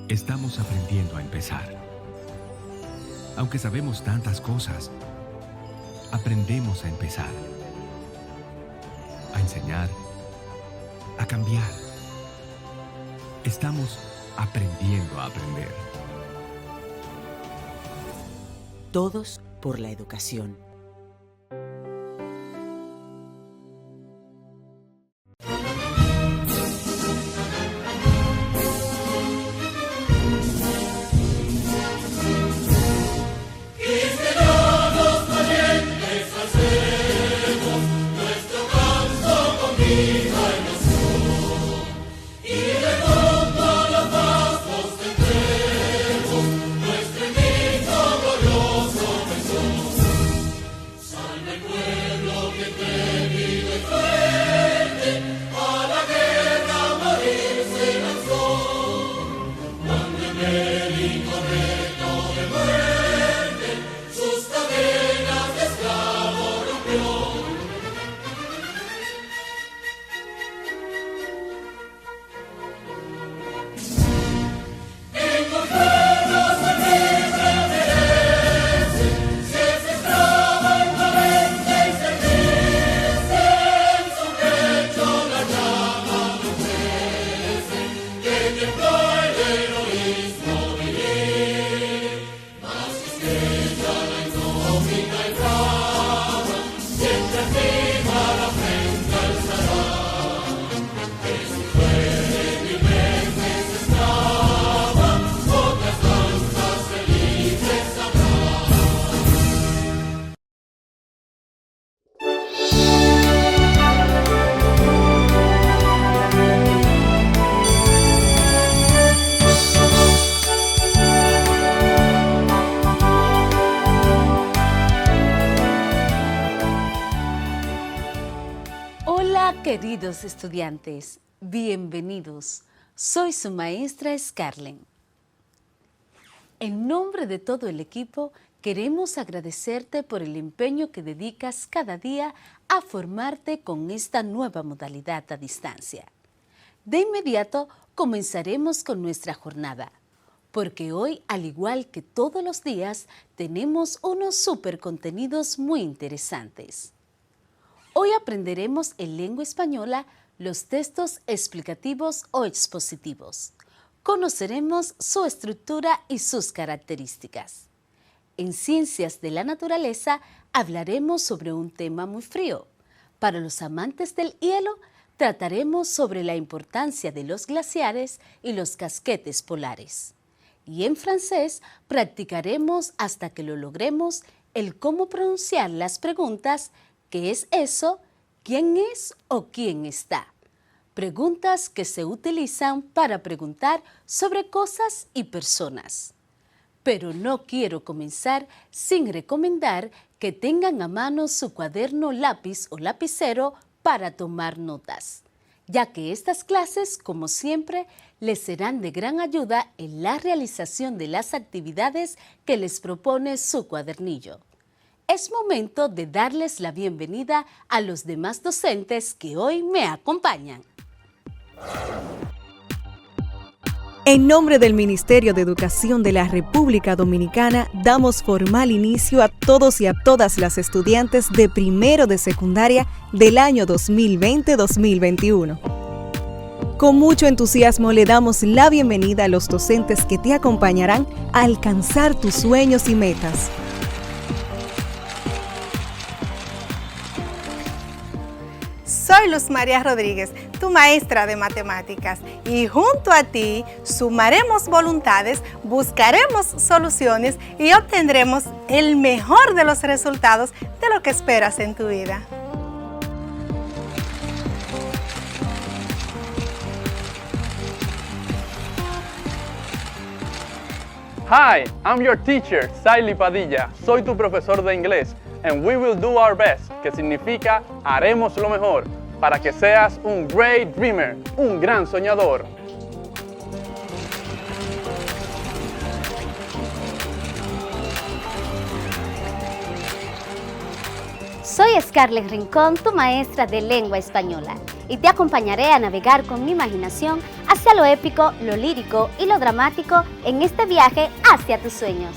Estamos aprendiendo a empezar. Aunque sabemos tantas cosas, aprendemos a empezar. A enseñar, a cambiar. Estamos aprendiendo a aprender. Todos por la educación. Queridos estudiantes, bienvenidos. Soy su maestra Scarlett. En nombre de todo el equipo, queremos agradecerte por el empeño que dedicas cada día a formarte con esta nueva modalidad a distancia. De inmediato, comenzaremos con nuestra jornada, porque hoy, al igual que todos los días, tenemos unos super contenidos muy interesantes. Hoy aprenderemos en lengua española los textos explicativos o expositivos. Conoceremos su estructura y sus características. En Ciencias de la Naturaleza hablaremos sobre un tema muy frío. Para los amantes del hielo, trataremos sobre la importancia de los glaciares y los casquetes polares. Y en francés practicaremos hasta que lo logremos el cómo pronunciar las preguntas ¿qué es eso? ¿Quién es o quién está? Preguntas que se utilizan para preguntar sobre cosas y personas. Pero no quiero comenzar sin recomendar que tengan a mano su cuaderno, lápiz o lapicero para tomar notas, ya que estas clases, como siempre, les serán de gran ayuda en la realización de las actividades que les propone su cuadernillo. Es momento de darles la bienvenida a los demás docentes que hoy me acompañan. En nombre del Ministerio de Educación de la República Dominicana, damos formal inicio a todos y a todas las estudiantes de primero de secundaria del año 2020-2021. Con mucho entusiasmo le damos la bienvenida a los docentes que te acompañarán a alcanzar tus sueños y metas. Soy Luz María Rodríguez, tu maestra de matemáticas, y junto a ti sumaremos voluntades, buscaremos soluciones y obtendremos el mejor de los resultados de lo que esperas en tu vida. Hi, I'm your teacher, Saily Padilla. Soy tu profesor de inglés. And we will do our best, que significa haremos lo mejor, para que seas un great dreamer, un gran soñador. Soy Scarlett Rincón, tu maestra de lengua española, y te acompañaré a navegar con mi imaginación hacia lo épico, lo lírico y lo dramático en este viaje hacia tus sueños.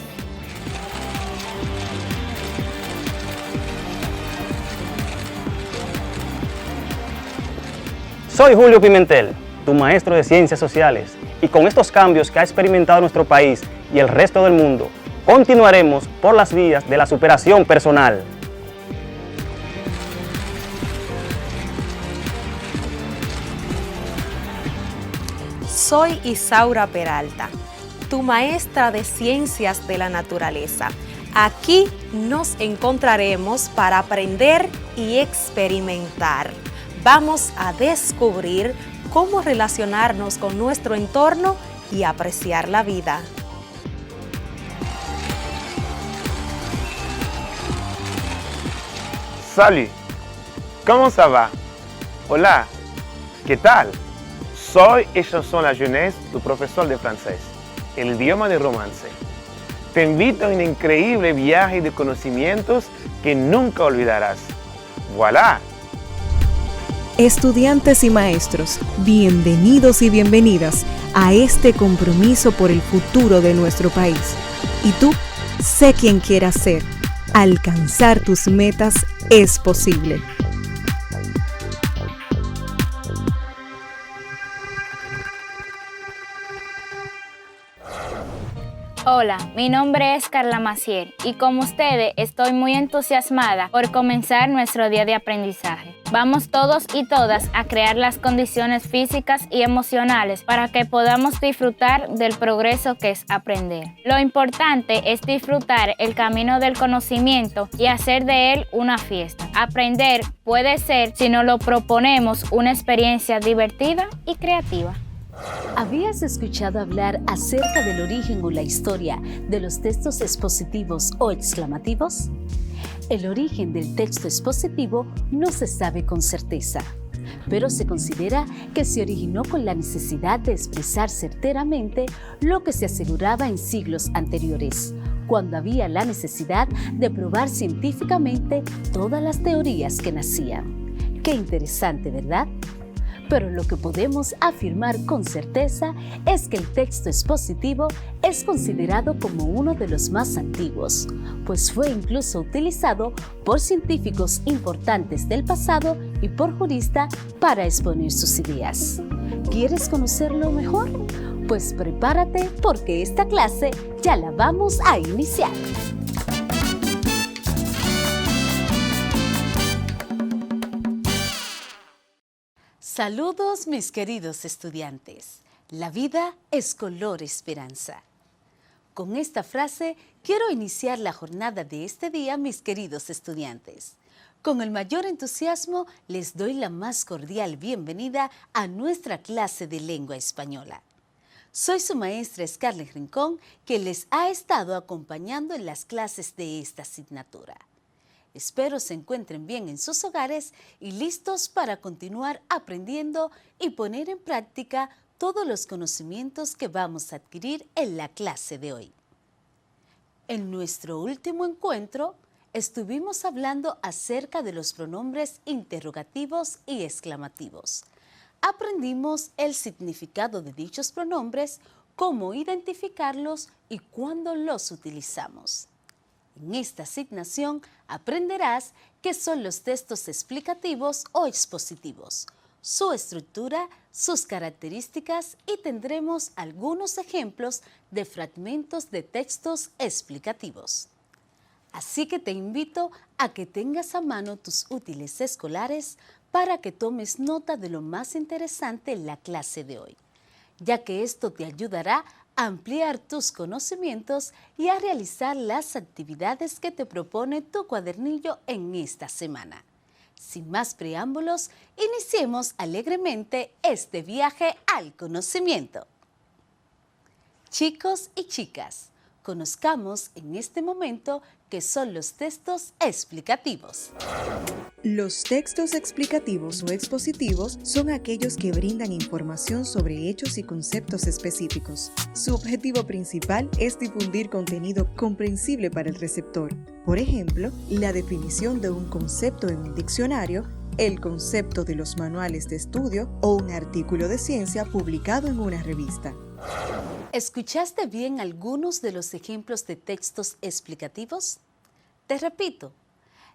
Soy Julio Pimentel, tu maestro de Ciencias Sociales, y con estos cambios que ha experimentado nuestro país y el resto del mundo, continuaremos por las vías de la superación personal. Soy Isaura Peralta, tu maestra de Ciencias de la Naturaleza. Aquí nos encontraremos para aprender y experimentar. Vamos a descubrir cómo relacionarnos con nuestro entorno y apreciar la vida. Salut, ¿cómo ça va? Hola, ¿qué tal? Soy et Chanson La Jeunesse, tu profesor de francés, el idioma de romance. Te invito a un increíble viaje de conocimientos que nunca olvidarás. ¡Voilà! Estudiantes y maestros, bienvenidos y bienvenidas a este compromiso por el futuro de nuestro país. Y tú, sé quien quieras ser. Alcanzar tus metas es posible. Hola, mi nombre es Carla Macier y como ustedes estoy muy entusiasmada por comenzar nuestro día de aprendizaje. Vamos todos y todas a crear las condiciones físicas y emocionales para que podamos disfrutar del progreso que es aprender. Lo importante es disfrutar el camino del conocimiento y hacer de él una fiesta. Aprender puede ser, si nos lo proponemos, una experiencia divertida y creativa. ¿Habías escuchado hablar acerca del origen o la historia de los textos expositivos o exclamativos? El origen del texto expositivo no se sabe con certeza, pero se considera que se originó con la necesidad de expresar certeramente lo que se aseguraba en siglos anteriores, cuando había la necesidad de probar científicamente todas las teorías que nacían. Qué interesante, ¿verdad? Pero lo que podemos afirmar con certeza es que el texto expositivo es considerado como uno de los más antiguos, pues fue incluso utilizado por científicos importantes del pasado y por juristas para exponer sus ideas. ¿Quieres conocerlo mejor? Pues prepárate porque esta clase ya la vamos a iniciar. Saludos mis queridos estudiantes. La vida es color esperanza. Con esta frase quiero iniciar la jornada de este día, mis queridos estudiantes. Con el mayor entusiasmo les doy la más cordial bienvenida a nuestra clase de lengua española. Soy su maestra Scarlett Rincón, que les ha estado acompañando en las clases de esta asignatura. Espero se encuentren bien en sus hogares y listos para continuar aprendiendo y poner en práctica todos los conocimientos que vamos a adquirir en la clase de hoy. En nuestro último encuentro, estuvimos hablando acerca de los pronombres interrogativos y exclamativos. Aprendimos el significado de dichos pronombres, cómo identificarlos y cuándo los utilizamos. En esta asignación aprenderás qué son los textos explicativos o expositivos, su estructura, sus características y tendremos algunos ejemplos de fragmentos de textos explicativos. Así que te invito a que tengas a mano tus útiles escolares para que tomes nota de lo más interesante en la clase de hoy, ya que esto te ayudará a ampliar tus conocimientos y a realizar las actividades que te propone tu cuadernillo en esta semana. Sin más preámbulos, iniciemos alegremente este viaje al conocimiento. Chicos y chicas, conozcamos en este momento qué son los textos explicativos. Los textos explicativos o expositivos son aquellos que brindan información sobre hechos y conceptos específicos. Su objetivo principal es difundir contenido comprensible para el receptor. Por ejemplo, la definición de un concepto en un diccionario el concepto de los manuales de estudio o un artículo de ciencia publicado en una revista. ¿Escuchaste bien algunos de los ejemplos de textos explicativos? Te repito,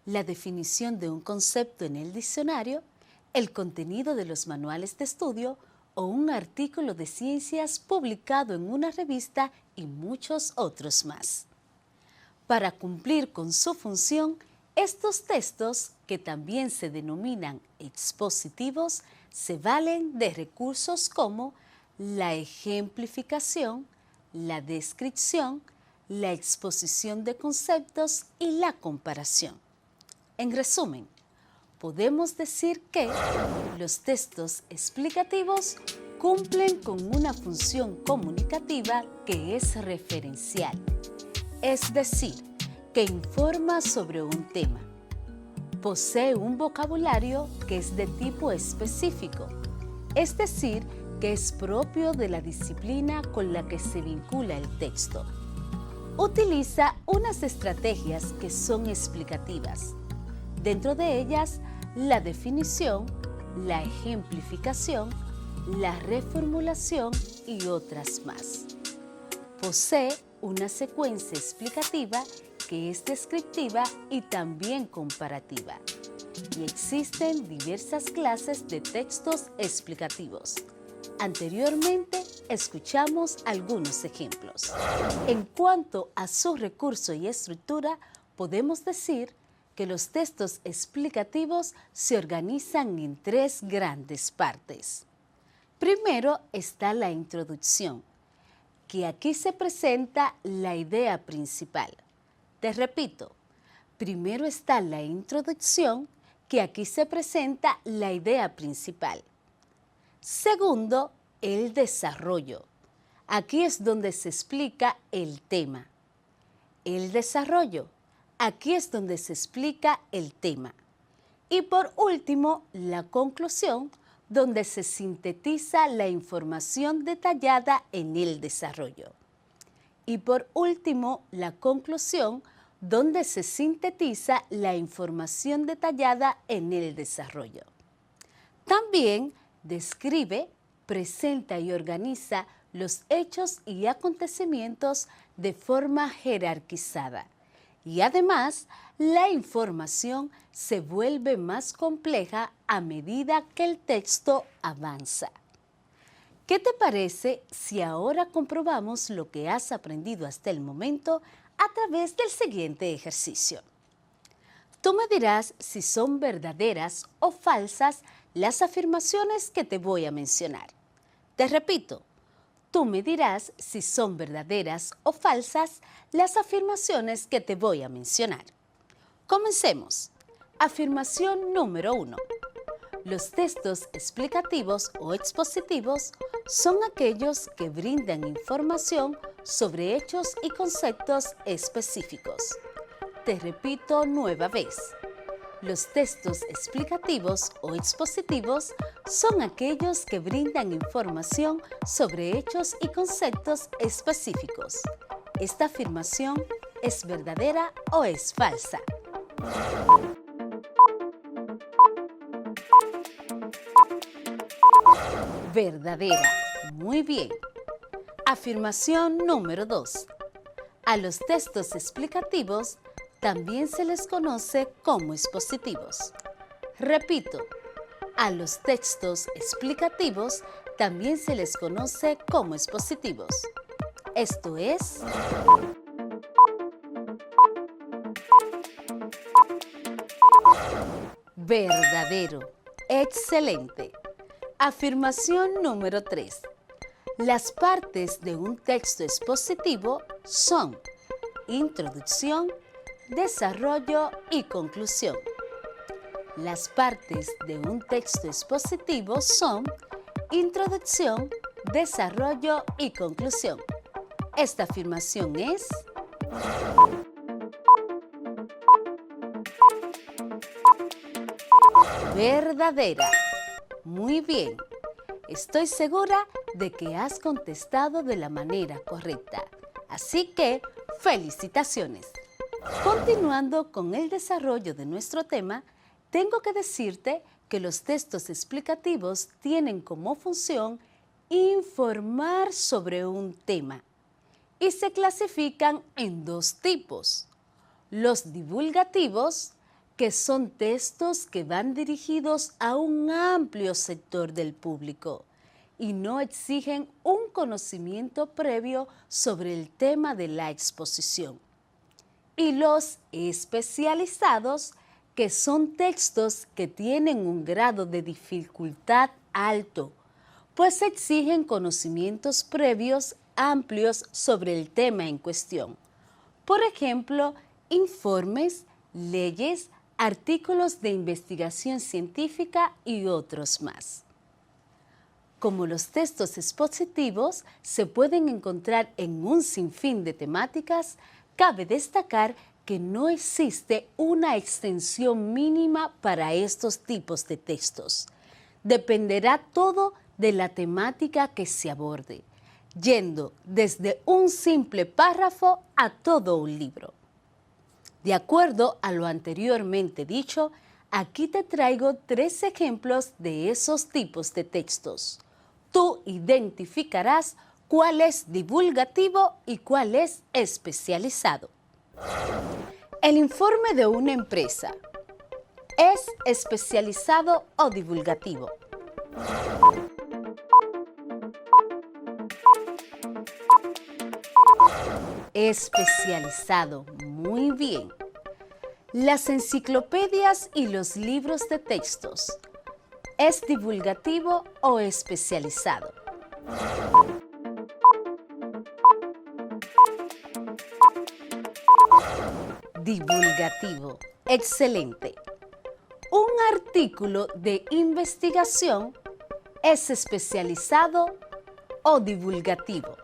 la definición de un concepto en el diccionario, el contenido de los manuales de estudio o un artículo de ciencias publicado en una revista y muchos otros más. Para cumplir con su función, estos textos, que también se denominan expositivos, se valen de recursos como la ejemplificación, la descripción, la exposición de conceptos y la comparación. En resumen, podemos decir que los textos explicativos cumplen con una función comunicativa que es referencial, es decir, que informa sobre un tema. Posee un vocabulario que es de tipo específico, es decir, que es propio de la disciplina con la que se vincula el texto. Utiliza unas estrategias que son explicativas. Dentro de ellas, la definición, la ejemplificación, la reformulación y otras más. Posee una secuencia explicativa que es descriptiva y también comparativa. Y existen diversas clases de textos explicativos. Anteriormente escuchamos algunos ejemplos. En cuanto a su recurso y estructura, podemos decir que los textos explicativos se organizan en tres grandes partes. Primero está la introducción, que aquí se presenta la idea principal. Te repito, primero está la introducción, que aquí se presenta la idea principal. Segundo, el desarrollo. Aquí es donde se explica el tema. El desarrollo. Aquí es donde se explica el tema. Y por último, la conclusión, donde se sintetiza la información detallada en el desarrollo. Y por último, la conclusión, donde se sintetiza la información detallada en el desarrollo. También describe, presenta y organiza los hechos y acontecimientos de forma jerarquizada. Y además, la información se vuelve más compleja a medida que el texto avanza. ¿Qué te parece si ahora comprobamos lo que has aprendido hasta el momento a través del siguiente ejercicio? Tú me dirás si son verdaderas o falsas las afirmaciones que te voy a mencionar. Te repito, tú me dirás si son verdaderas o falsas las afirmaciones que te voy a mencionar. Comencemos. Afirmación número 1. Los textos explicativos o expositivos son aquellos que brindan información sobre hechos y conceptos específicos. Te repito nueva vez. Los textos explicativos o expositivos son aquellos que brindan información sobre hechos y conceptos específicos. ¿Esta afirmación es verdadera o es falsa? Verdadera. Muy bien. Afirmación número 2. A los textos explicativos también se les conoce como expositivos. Repito, a los textos explicativos también se les conoce como expositivos. Esto es... verdadero. Excelente. Afirmación número 3. Las partes de un texto expositivo son introducción, desarrollo y conclusión. Las partes de un texto expositivo son introducción, desarrollo y conclusión. Esta afirmación es... verdadera. Muy bien. Estoy segura de que has contestado de la manera correcta. Así que, felicitaciones. Continuando con el desarrollo de nuestro tema, Tengo que decirte que los textos explicativos tienen como función informar sobre un tema y se clasifican en dos tipos. Los divulgativos, que son textos que van dirigidos a un amplio sector del público y no exigen un conocimiento previo sobre el tema de la exposición. Y los especializados, que son textos que tienen un grado de dificultad alto, pues exigen conocimientos previos amplios sobre el tema en cuestión. Por ejemplo, informes, leyes, artículos de investigación científica y otros más. Como los textos expositivos se pueden encontrar en un sinfín de temáticas, cabe destacar que no existe una extensión mínima para estos tipos de textos. Dependerá todo de la temática que se aborde, yendo desde un simple párrafo a todo un libro. De acuerdo a lo anteriormente dicho, aquí te traigo 3 ejemplos de esos tipos de textos. Tú identificarás cuál es divulgativo y cuál es especializado. El informe de una empresa ¿es especializado o divulgativo? Especializado, muy bien. Las enciclopedias y los libros de textos, ¿es divulgativo o especializado? Divulgativo, excelente. Un artículo de investigación, ¿es especializado o divulgativo?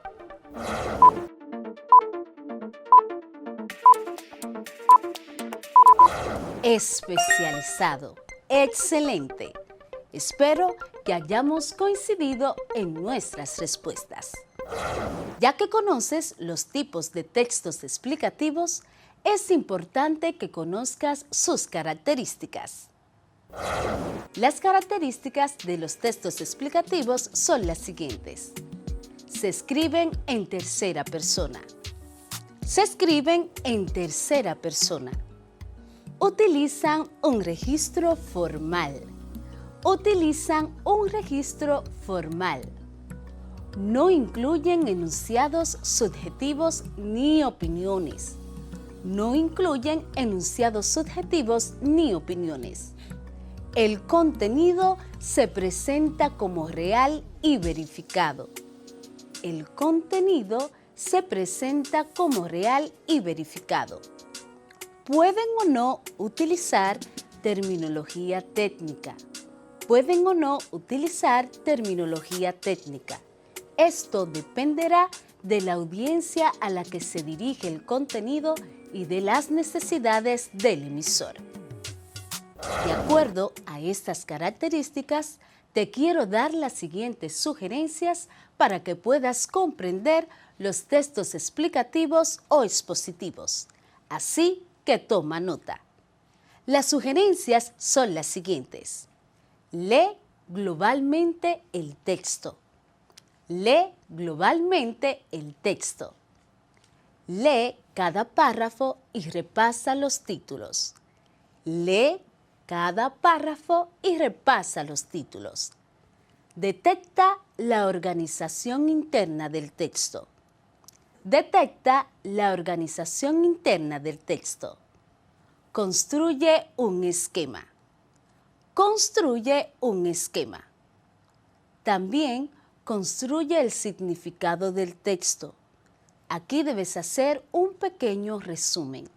Especializado. Excelente. Espero que hayamos coincidido en nuestras respuestas. Ya que conoces los tipos de textos explicativos, es importante que conozcas sus características. Las características de los textos explicativos son las siguientes. Se escriben en tercera persona. Se escriben en tercera persona. Utilizan un registro formal. Utilizan un registro formal. No incluyen enunciados subjetivos ni opiniones. No incluyen enunciados subjetivos ni opiniones. El contenido se presenta como real y verificado. El contenido se presenta como real y verificado. Pueden o no utilizar terminología técnica. Pueden o no utilizar terminología técnica. Esto dependerá de la audiencia a la que se dirige el contenido y de las necesidades del emisor. De acuerdo a estas características, te quiero dar las siguientes sugerencias para que puedas comprender los textos explicativos o expositivos. Así que toma nota. Las sugerencias son las siguientes. Lee globalmente el texto. Lee globalmente el texto. Lee cada párrafo y repasa los títulos. Lee cada párrafo y repasa los títulos. Detecta la organización interna del texto. Detecta la organización interna del texto. Construye un esquema. Construye un esquema. También construye el significado del texto. Aquí debes hacer un pequeño resumen.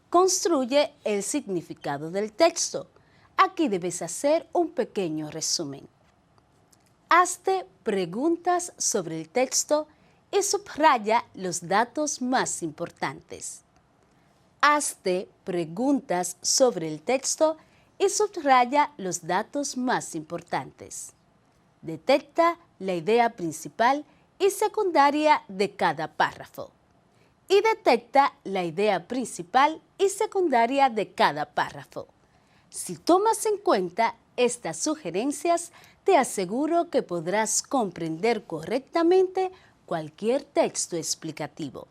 Construye el significado del texto. Aquí debes hacer un pequeño resumen. Hazte preguntas sobre el texto y subraya los datos más importantes. Hazte preguntas sobre el texto y subraya los datos más importantes. Detecta la idea principal y secundaria de cada párrafo. Y detecta la idea principal y secundaria de cada párrafo. Si tomas en cuenta estas sugerencias, te aseguro que podrás comprender correctamente cualquier texto explicativo.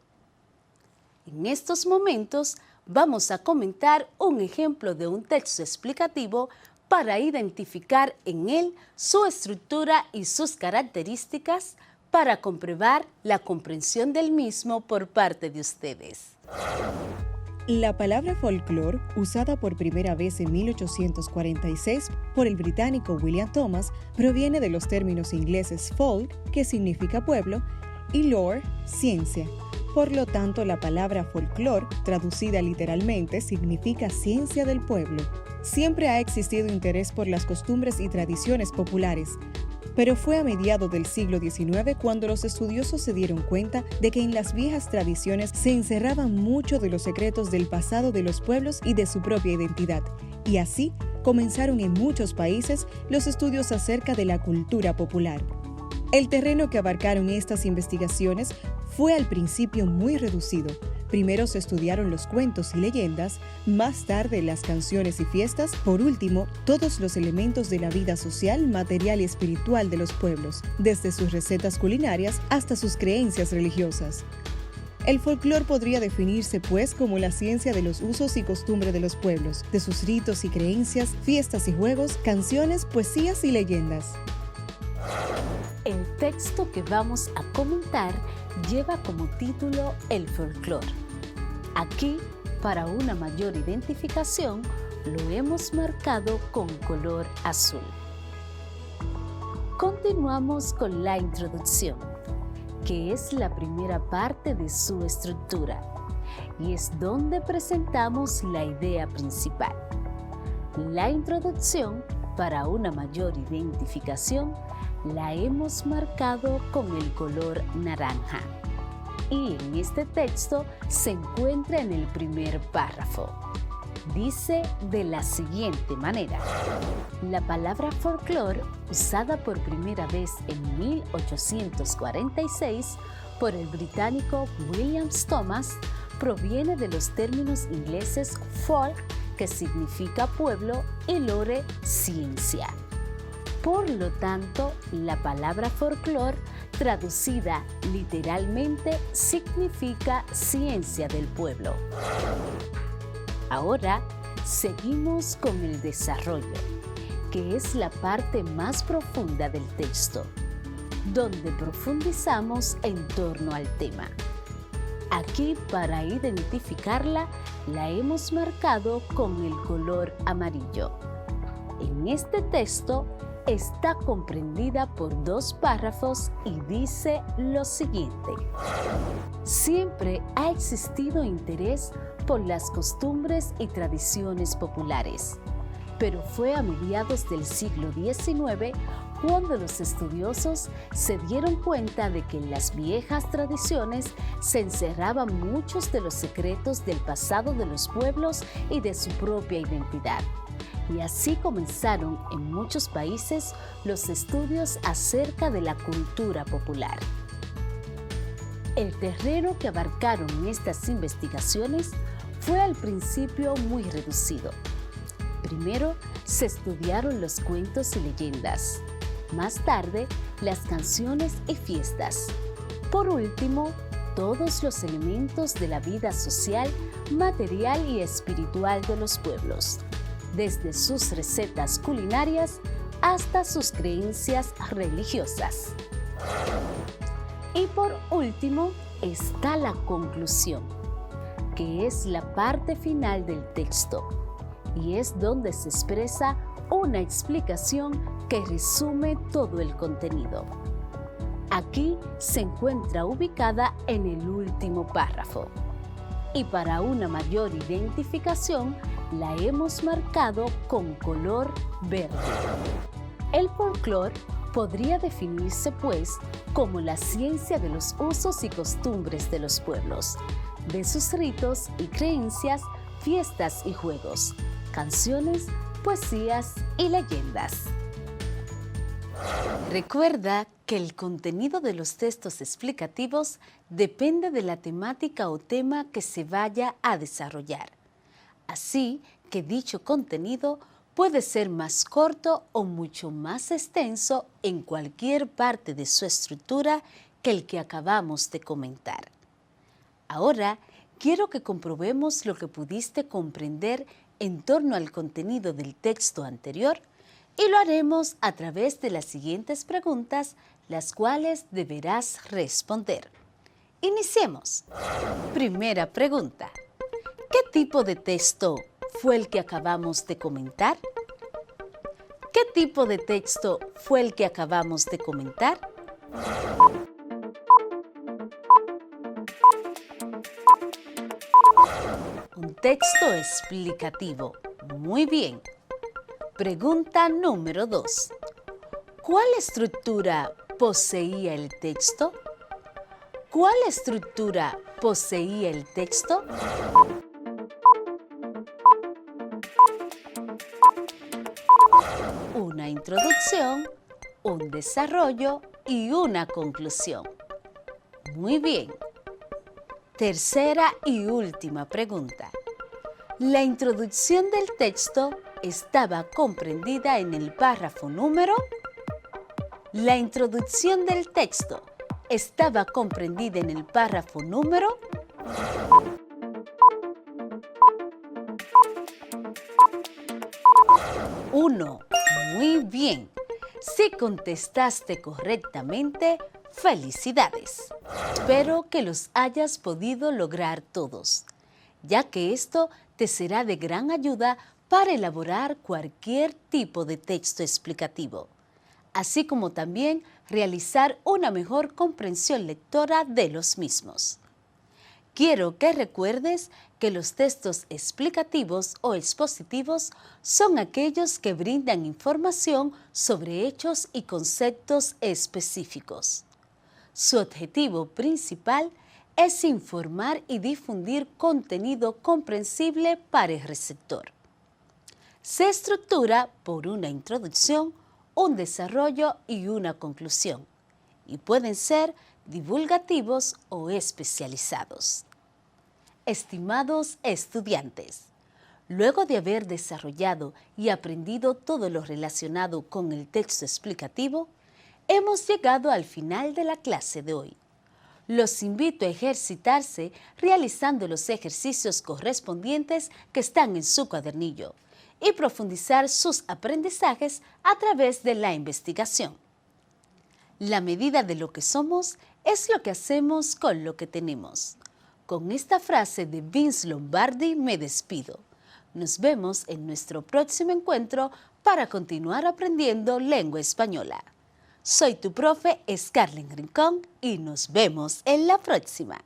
En estos momentos vamos a comentar un ejemplo de un texto explicativo para identificar en él su estructura y sus características para comprobar la comprensión del mismo por parte de ustedes. La palabra folclore, usada por primera vez en 1846 por el británico William Thomas, proviene de los términos ingleses folk, que significa pueblo, y lore, ciencia. Por lo tanto, la palabra folclore, traducida literalmente, significa ciencia del pueblo. Siempre ha existido interés por las costumbres y tradiciones populares, pero fue a mediados del siglo XIX cuando los estudiosos se dieron cuenta de que en las viejas tradiciones se encerraban muchos de los secretos del pasado de los pueblos y de su propia identidad, y así comenzaron en muchos países los estudios acerca de la cultura popular. El terreno que abarcaron estas investigaciones fue al principio muy reducido. Primero se estudiaron los cuentos y leyendas, más tarde las canciones y fiestas, por último, todos los elementos de la vida social, material y espiritual de los pueblos, desde sus recetas culinarias hasta sus creencias religiosas. El folclore podría definirse, pues, como la ciencia de los usos y costumbres de los pueblos, de sus ritos y creencias, fiestas y juegos, canciones, poesías y leyendas. El texto que vamos a comentar lleva como título El folclore. Aquí, para una mayor identificación, lo hemos marcado con color azul. Continuamos con la introducción, que es la primera parte de su estructura, y es donde presentamos la idea principal. La introducción, para una mayor identificación, la hemos marcado con el color naranja. Y en este texto se encuentra en el primer párrafo. Dice de la siguiente manera: la palabra folclore, usada por primera vez en 1846 por el británico William Thomas, proviene de los términos ingleses folk, que significa pueblo, y lore, ciencia. Por lo tanto, la palabra folclore, traducida literalmente, significa ciencia del pueblo. Ahora, seguimos con el desarrollo, que es la parte más profunda del texto, donde profundizamos en torno al tema. Aquí, para identificarla, la hemos marcado con el color amarillo. En este texto, está comprendida por 2 párrafos y dice lo siguiente: siempre ha existido interés por las costumbres y tradiciones populares, pero fue a mediados del siglo XIX cuando los estudiosos se dieron cuenta de que en las viejas tradiciones se encerraban muchos de los secretos del pasado de los pueblos y de su propia identidad. Y así comenzaron en muchos países los estudios acerca de la cultura popular. El terreno que abarcaron estas investigaciones fue al principio muy reducido. Primero se estudiaron los cuentos y leyendas, más tarde las canciones y fiestas. Por último, todos los elementos de la vida social, material y espiritual de los pueblos, desde sus recetas culinarias hasta sus creencias religiosas. Y por último está la conclusión, que es la parte final del texto, y es donde se expresa una explicación que resume todo el contenido. Aquí se encuentra ubicada en el último párrafo. Y para una mayor identificación, la hemos marcado con color verde. El folclore podría definirse, pues, como la ciencia de los usos y costumbres de los pueblos, de sus ritos y creencias, fiestas y juegos, canciones, poesías y leyendas. Recuerda que el contenido de los textos explicativos depende de la temática o tema que se vaya a desarrollar. Así que dicho contenido Puede ser más corto o mucho más extenso en cualquier parte de su estructura que el que acabamos de comentar. Ahora, quiero que comprobemos lo que pudiste comprender en torno al contenido del texto anterior y lo haremos a través de las siguientes preguntas, las cuales deberás responder. Iniciemos. Primera pregunta. ¿Qué tipo de texto fue el que acabamos de comentar? ¿Qué tipo de texto fue el que acabamos de comentar? Un texto explicativo. Muy bien. Pregunta número 2. ¿Cuál estructura poseía el texto? ¿Cuál estructura poseía el texto? Una introducción, un desarrollo y una conclusión. Muy bien. Tercera y última pregunta. La introducción del texto estaba comprendida en el párrafo número. La introducción del texto estaba comprendida en el párrafo número. Uno. Muy bien. Si contestaste correctamente, ¡felicidades! Espero que los hayas podido lograr todos, ya que esto te será de gran ayuda para elaborar cualquier tipo de texto explicativo, así como también realizar una mejor comprensión lectora de los mismos. Quiero que recuerdes que los textos explicativos o expositivos son aquellos que brindan información sobre hechos y conceptos específicos. Su objetivo principal es informar y difundir contenido comprensible para el receptor. Se estructura por una introducción, un desarrollo y una conclusión, y pueden ser divulgativos o especializados. Estimados estudiantes, luego de haber desarrollado y aprendido todo lo relacionado con el texto explicativo, hemos llegado al final de la clase de hoy. Los invito a ejercitarse realizando los ejercicios correspondientes que están en su cuadernillo y profundizar sus aprendizajes a través de la investigación. La medida de lo que somos es lo que hacemos con lo que tenemos. Con esta frase de Vince Lombardi me despido. Nos vemos en nuestro próximo encuentro para continuar aprendiendo lengua española. Soy tu profe Scarlett Rincón y nos vemos en la próxima.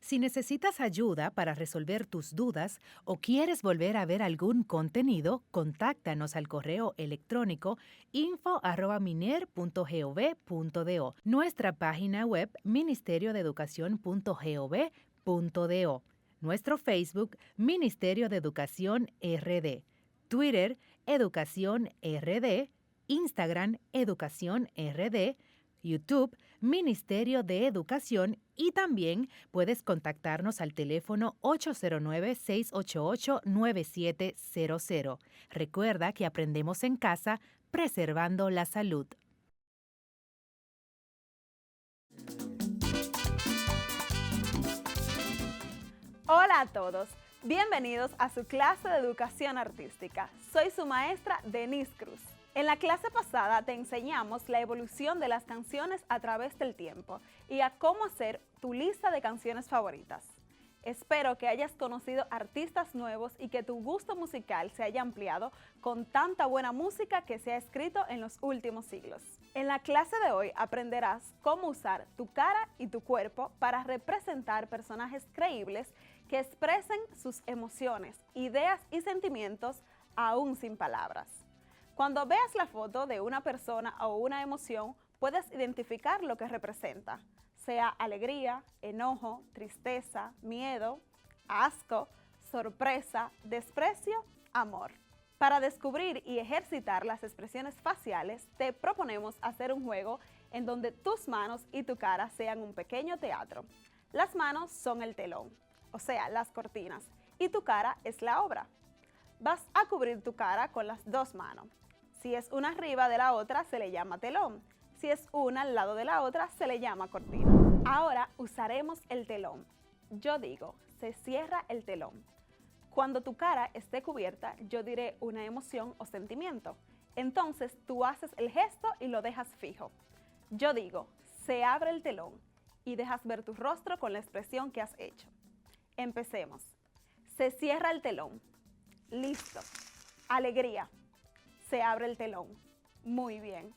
Si necesitas ayuda para resolver tus dudas o quieres volver a ver algún contenido, contáctanos al correo electrónico info@miner.gov.do, nuestra página web ministeriodeeducacion.gov.do, nuestro Facebook Ministerio de Educación RD, Twitter Educación RD, Instagram Educación RD, YouTube, Ministerio de Educación, y también puedes contactarnos al teléfono 809-688-9700. Recuerda que aprendemos en casa, preservando la salud. Hola a todos, bienvenidos a su clase de educación artística. Soy su maestra Denise Cruz. En la clase pasada te enseñamos la evolución de las canciones a través del tiempo y a cómo hacer tu lista de canciones favoritas. Espero que hayas conocido artistas nuevos y que tu gusto musical se haya ampliado con tanta buena música que se ha escrito en los últimos siglos. En la clase de hoy aprenderás cómo usar tu cara y tu cuerpo para representar personajes creíbles que expresen sus emociones, ideas y sentimientos aún sin palabras. Cuando veas la foto de una persona o una emoción, puedes identificar lo que representa, sea alegría, enojo, tristeza, miedo, asco, sorpresa, desprecio, amor. Para descubrir y ejercitar las expresiones faciales, te proponemos hacer un juego en donde tus manos y tu cara sean un pequeño teatro. Las manos son el telón, o sea, las cortinas, y tu cara es la obra. Vas a cubrir tu cara con las dos manos. Si es una arriba de la otra, se le llama telón. Si es una al lado de la otra, se le llama cortina. Ahora usaremos el telón. Yo digo, se cierra el telón. Cuando tu cara esté cubierta, yo diré una emoción o sentimiento. Entonces tú haces el gesto y lo dejas fijo. Yo digo, se abre el telón y dejas ver tu rostro con la expresión que has hecho. Empecemos. Se cierra el telón. Listo. Alegría. Se abre el telón. Muy bien.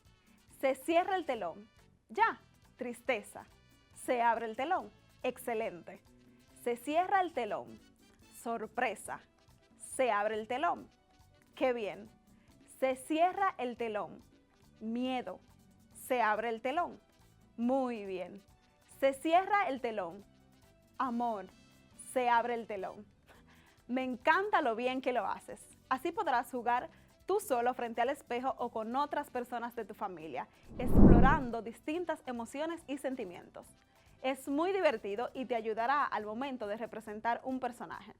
Se cierra el telón. Ya. Tristeza. Se abre el telón. Excelente. Se cierra el telón. Sorpresa. Se abre el telón. ¡Qué bien! Se cierra el telón. Miedo. Se abre el telón. Muy bien. Se cierra el telón. Amor. Se abre el telón. Me encanta lo bien que lo haces. Así podrás jugar tú solo frente al espejo o con otras personas de tu familia, explorando distintas emociones y sentimientos. Es muy divertido y te ayudará al momento de representar un personaje.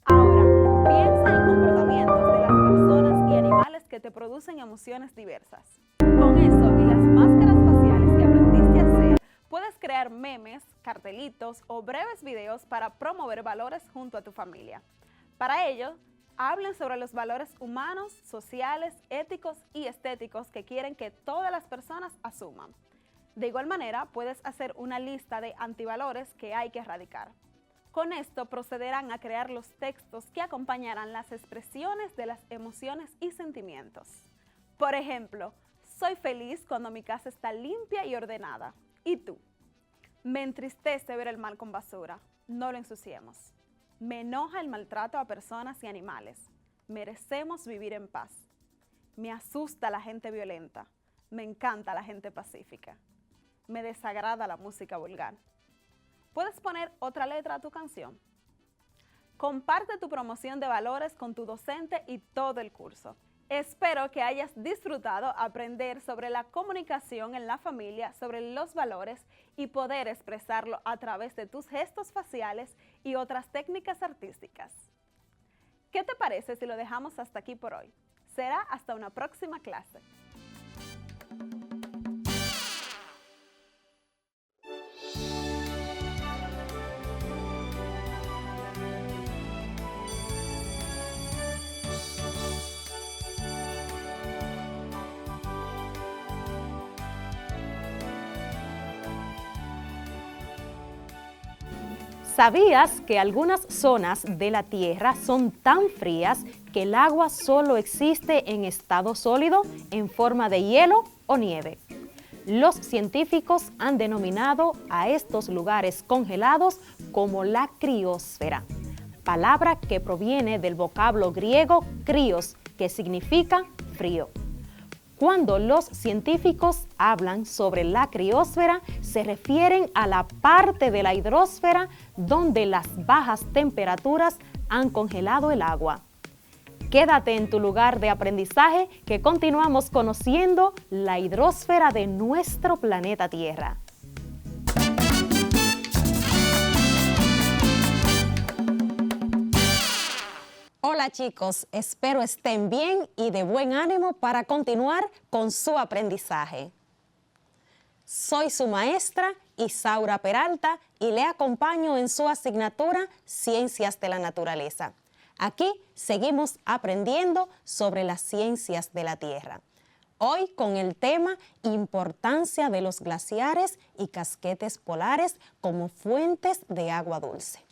Ahora, piensa en comportamientos de las personas y animales que te producen emociones diversas. Con eso y las máscaras faciales que aprendiste a hacer, puedes crear memes, cartelitos o breves videos para promover valores junto a tu familia. Para ello, hablen sobre los valores humanos, sociales, éticos y estéticos que quieren que todas las personas asuman. De igual manera, puedes hacer una lista de antivalores que hay que erradicar. Con esto procederán a crear los textos que acompañarán las expresiones de las emociones y sentimientos. Por ejemplo, soy feliz cuando mi casa está limpia y ordenada. ¿Y tú? Me entristece ver el mar con basura. No lo ensuciemos. Me enoja el maltrato a personas y animales. Merecemos vivir en paz. Me asusta la gente violenta. Me encanta la gente pacífica. Me desagrada la música vulgar. ¿Puedes poner otra letra a tu canción? Comparte tu promoción de valores con tu docente y todo el curso. Espero que hayas disfrutado aprender sobre la comunicación en la familia, sobre los valores y poder expresarlo a través de tus gestos faciales y otras técnicas artísticas. ¿Qué te parece si lo dejamos hasta aquí por hoy? Será hasta una próxima clase. ¿Sabías que algunas zonas de la Tierra son tan frías que el agua solo existe en estado sólido, en forma de hielo o nieve? Los científicos han denominado a estos lugares congelados como la criósfera, palabra que proviene del vocablo griego krios, que significa frío. Cuando los científicos hablan sobre la criósfera, se refieren a la parte de la hidrosfera donde las bajas temperaturas han congelado el agua. Quédate en tu lugar de aprendizaje que continuamos conociendo la hidrosfera de nuestro planeta Tierra. Hola chicos, espero estén bien y de buen ánimo para continuar con su aprendizaje. Soy su maestra Isaura Peralta y le acompaño en su asignatura Ciencias de la Naturaleza. Aquí seguimos aprendiendo sobre las ciencias de la Tierra. Hoy con el tema Importancia de los glaciares y casquetes polares como fuentes de agua dulce.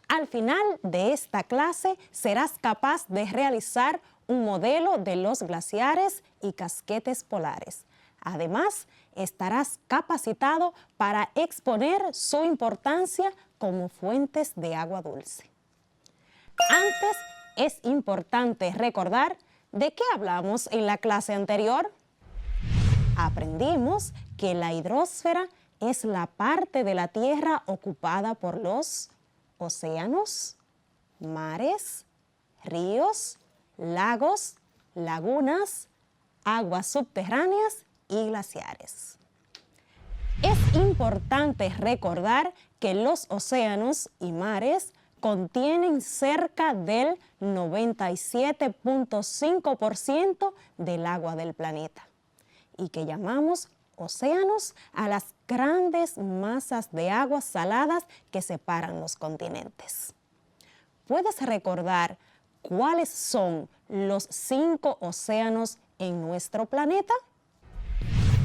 Al final de esta clase serás capaz de realizar un modelo de los glaciares y casquetes polares. Además, estarás capacitado para exponer su importancia como fuentes de agua dulce. Antes, es importante recordar de qué hablamos en la clase anterior. Aprendimos que la hidrosfera es la parte de la Tierra ocupada por los océanos, mares, ríos, lagos, lagunas, aguas subterráneas y glaciares. Es importante recordar que los océanos y mares contienen cerca del 97.5% del agua del planeta y que llamamos océanos a las grandes masas de aguas saladas que separan los continentes. ¿Puedes recordar cuáles son los 5 océanos en nuestro planeta?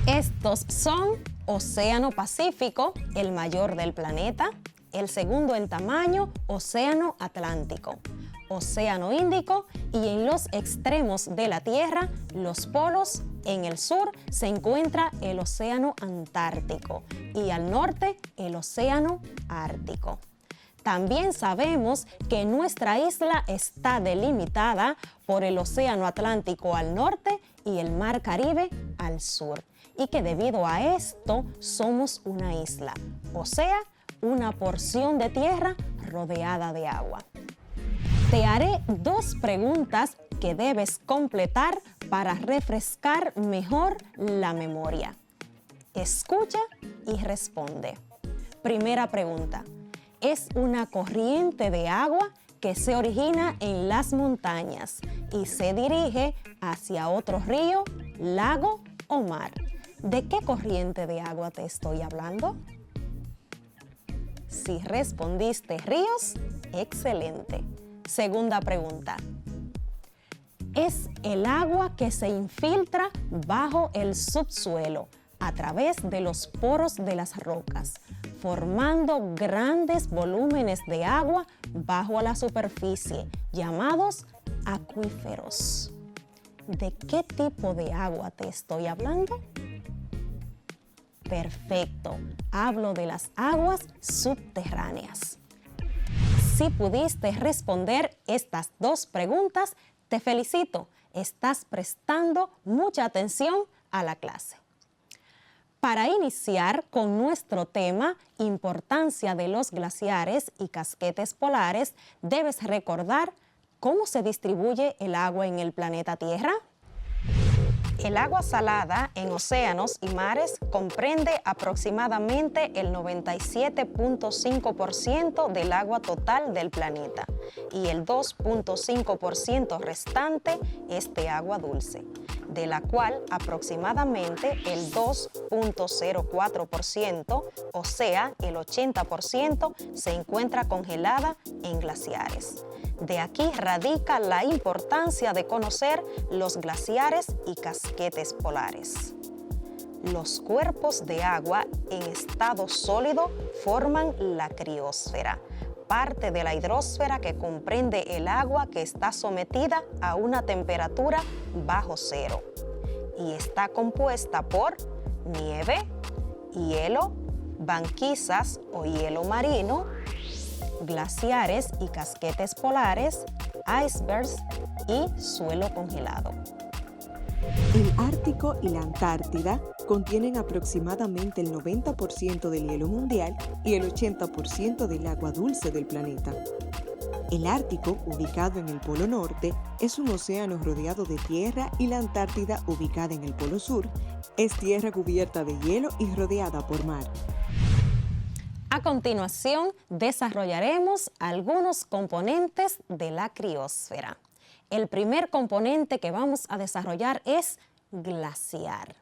Estos son Océano Pacífico, el mayor del planeta, el segundo en tamaño, Océano Atlántico, Océano Índico y en los extremos de la Tierra, los polos, en el sur se encuentra el Océano Antártico y al norte el Océano Ártico. También sabemos que nuestra isla está delimitada por el Océano Atlántico al norte y el Mar Caribe al sur, y que debido a esto somos una isla, o sea, una porción de tierra rodeada de agua. Te haré 2 preguntas que debes completar para refrescar mejor la memoria. Escucha y responde. Primera pregunta. Es una corriente de agua que se origina en las montañas y se dirige hacia otro río, lago o mar. ¿De qué corriente de agua te estoy hablando? Si respondiste ríos, excelente. Segunda pregunta. Es el agua que se infiltra bajo el subsuelo a través de los poros de las rocas, formando grandes volúmenes de agua bajo la superficie, llamados acuíferos. ¿De qué tipo de agua te estoy hablando? Perfecto, hablo de las aguas subterráneas. Si pudiste responder estas 2 preguntas, te felicito. Estás prestando mucha atención a la clase. Para iniciar con nuestro tema, importancia de los glaciares y casquetes polares, debes recordar cómo se distribuye el agua en el planeta Tierra. El agua salada en océanos y mares comprende aproximadamente el 97.5% del agua total del planeta y el 2.5% restante es de agua dulce, de la cual aproximadamente el 2.04%, o sea, el 80%, se encuentra congelada en glaciares. De aquí radica la importancia de conocer los glaciares y casquetes polares. Los cuerpos de agua en estado sólido forman la criosfera, parte de la hidrosfera que comprende el agua que está sometida a una temperatura bajo cero y está compuesta por nieve, hielo, banquisas o hielo marino, glaciares y casquetes polares, icebergs y suelo congelado. El Ártico y la Antártida contienen aproximadamente el 90% del hielo mundial y el 80% del agua dulce del planeta. El Ártico, ubicado en el Polo Norte, es un océano rodeado de tierra y la Antártida, ubicada en el Polo Sur, es tierra cubierta de hielo y rodeada por mar. A continuación, desarrollaremos algunos componentes de la criosfera. El primer componente que vamos a desarrollar es glaciar.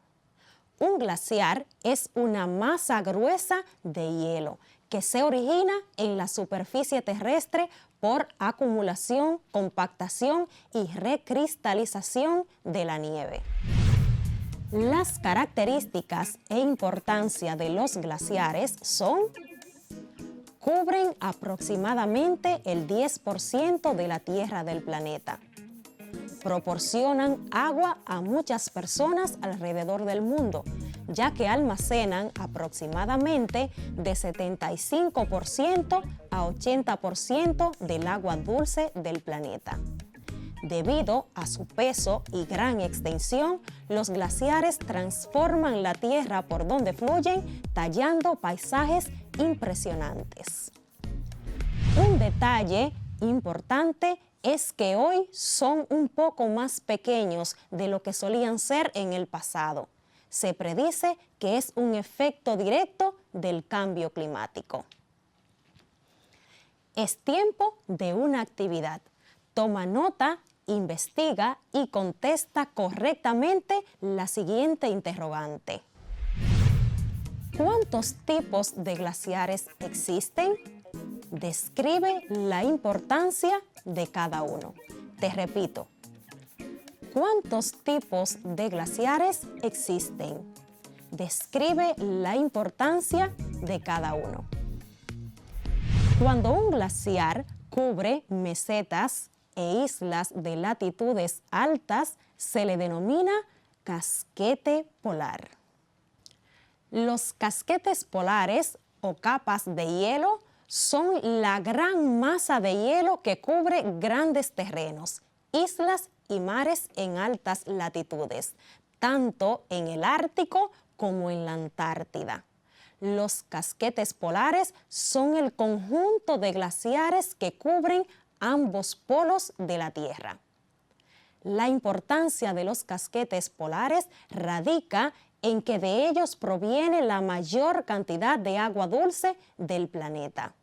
Un glaciar es una masa gruesa de hielo que se origina en la superficie terrestre por acumulación, compactación y recristalización de la nieve. Las características e importancia de los glaciares son: cubren aproximadamente el 10% de la tierra del planeta. Proporcionan agua a muchas personas alrededor del mundo, ya que almacenan aproximadamente de 75% a 80% del agua dulce del planeta. Debido a su peso y gran extensión, los glaciares transforman la tierra por donde fluyen, tallando paisajes impresionantes. Un detalle importante es que hoy son un poco más pequeños de lo que solían ser en el pasado. Se predice que es un efecto directo del cambio climático. Es tiempo de una actividad. Toma nota, investiga y contesta correctamente la siguiente interrogante. ¿Cuántos tipos de glaciares existen? Describe la importancia de cada uno. Te repito, ¿cuántos tipos de glaciares existen? Describe la importancia de cada uno. Cuando un glaciar cubre mesetas e islas de latitudes altas, se le denomina casquete polar. Los casquetes polares o capas de hielo son la gran masa de hielo que cubre grandes terrenos, islas y mares en altas latitudes, tanto en el Ártico como en la Antártida. Los casquetes polares son el conjunto de glaciares que cubren ambos polos de la Tierra. La importancia de los casquetes polares radica en que de ellos proviene la mayor cantidad de agua dulce del planeta.